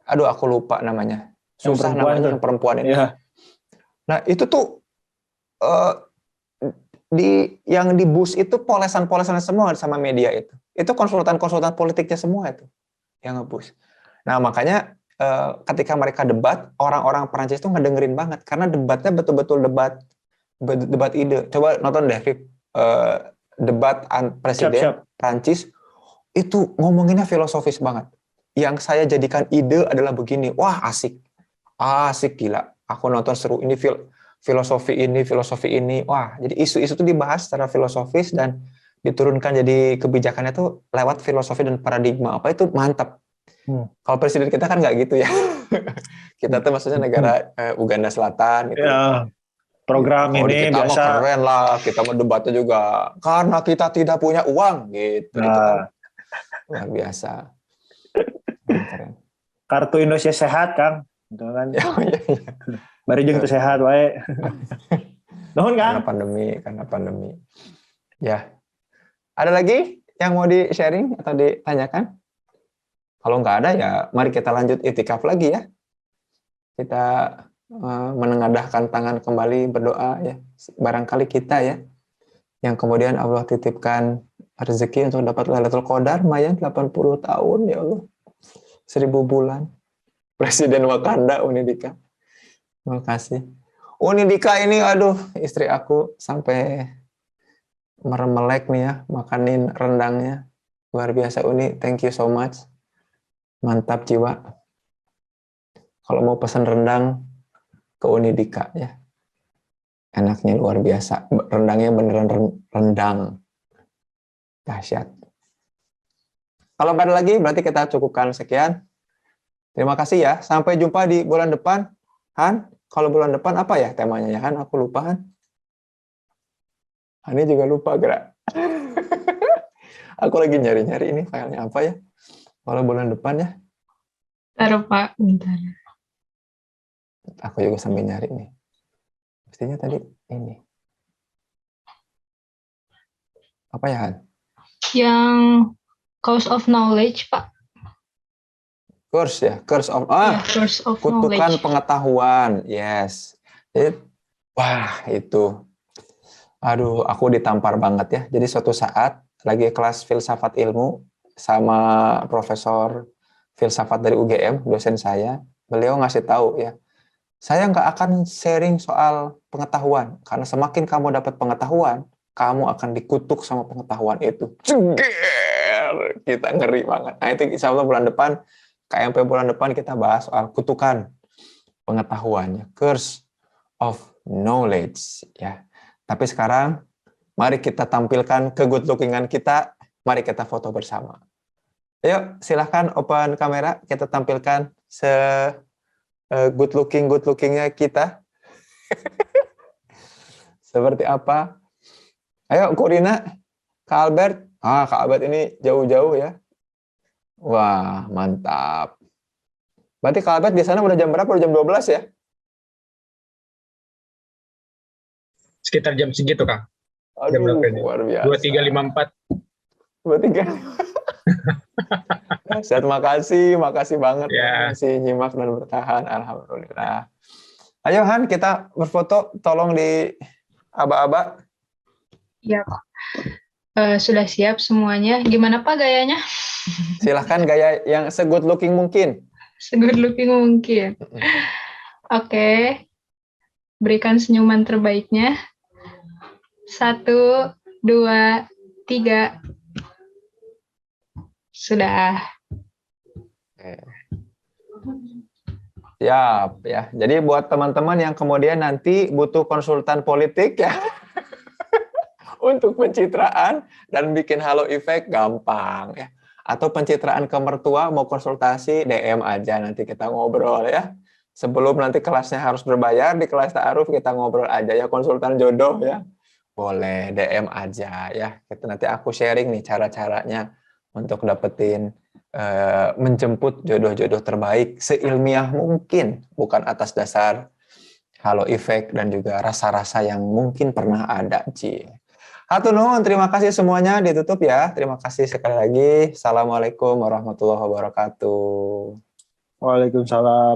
aduh aku lupa namanya. Yang Susah perempuan namanya tuh. yang perempuan ini. ya Nah itu tuh yang di bus itu polesan-polesan semua sama media itu. Itu konsultan-konsultan politiknya semua itu yang ngebus. Nah makanya ketika mereka debat, orang-orang Prancis tuh ngedengerin banget karena debatnya betul-betul debat ide. Coba nonton deh, Viv. Debat presiden Siap. Prancis itu ngomonginnya filosofis banget. Yang saya jadikan ide adalah begini. Wah, asik gila. Aku nonton seru, ini filosofi ini. Wah, jadi isu-isu itu dibahas secara filosofis dan diturunkan jadi kebijakannya tuh lewat filosofi dan paradigma. Apa itu mantap. Kalau presiden kita kan nggak gitu ya. Kita tuh maksudnya negara Uganda Selatan gitu. ya program Oh, ini kita mah biasa keren lah, kita mau debatnya juga karena kita tidak punya uang gitu. Itu kan luar biasa. Keren. Kartu Indonesia Sehat Kang gitu kan. Ya. Bari jeung teu sehat wae. Nuhun Kang. Karena pandemi. Ya. Ada lagi yang mau di-sharing atau ditanyakan? Kalau nggak ada ya mari kita lanjut itikaf lagi ya. Kita menengadahkan tangan kembali berdoa ya. Barangkali kita ya yang kemudian Allah titipkan rezeki untuk dapat Lailatul Qadar, Mayan 80 tahun ya Allah. 1000 bulan. Presiden Wakanda Unidika. Terima kasih. Unidika ini aduh, istri aku sampai meremelek nih ya, makanin rendangnya. Luar biasa Uni, thank you so much. Mantap jiwa. Kalau mau pesan rendang ke Unidika ya. Enaknya luar biasa. Rendangnya beneran rendang. Dahsyat. Kalau nggak ada lagi, berarti kita cukupkan sekian. Terima kasih ya. Sampai jumpa di bulan depan. Han, kalau bulan depan apa ya temanya ya Han? Aku lupa Han. Hani juga lupa gerak. Aku lagi nyari-nyari ini filenya apa ya. Kalau bulan depan ya. Taruh Pak, bentar. Aku juga sambil nyari nih. Mestinya tadi ini. Apa ya Han? Yang Course of Knowledge, Pak. Curse ya, curse of Course of kutukan Knowledge. pengetahuan. Yes. Wah, itu. Aduh, aku ditampar banget ya. Jadi suatu saat lagi kelas filsafat ilmu sama profesor filsafat dari UGM, dosen saya, beliau ngasih tahu ya. Saya nggak akan sharing soal pengetahuan karena semakin kamu dapat pengetahuan, kamu akan dikutuk sama pengetahuan itu. Ceger, kita ngeri banget. Nah itu insya Allah bulan depan, KMP bulan depan kita bahas soal kutukan pengetahuannya, curse of knowledge ya. Tapi sekarang mari kita tampilkan ke good lookingan kita, mari kita foto bersama. Ayo silahkan open kamera, kita tampilkan good lookingnya kita. Seperti apa? Ayo Corina, Kak Albert. Kak Albert ini jauh-jauh ya. Wah, mantap. Berarti Kak Albert di sana udah jam berapa? Udah jam 12 ya? Sekitar jam segitu, Kang. Aduh, luar biasa. 23.54. 23. Sehat, makasih banget Ya. masih nyimak dan bertahan. Alhamdulillah. Ayo Han, kita berfoto. Tolong di aba-aba. Iya, Pak. Sudah siap semuanya. Gimana Pak gayanya? Silahkan gaya yang se-good looking mungkin. Segood looking mungkin. Oke. Berikan senyuman terbaiknya. 1, 2, 3. Sudah. Siap ya. Jadi buat teman-teman yang kemudian nanti butuh konsultan politik ya untuk pencitraan dan bikin halo effect gampang ya. Atau pencitraan ke mertua mau konsultasi DM aja nanti kita ngobrol ya. Sebelum nanti kelasnya harus berbayar di kelas ta'aruf kita ngobrol aja ya konsultan jodoh ya. Boleh DM aja ya. Nanti aku sharing nih cara-caranya untuk dapetin menjemput jodoh-jodoh terbaik seilmiah mungkin, bukan atas dasar halo effect dan juga rasa-rasa yang mungkin pernah ada. Hatur nuhun, terima kasih semuanya, ditutup ya. Terima kasih sekali lagi. Assalamualaikum warahmatullahi wabarakatuh. Waalaikumsalam.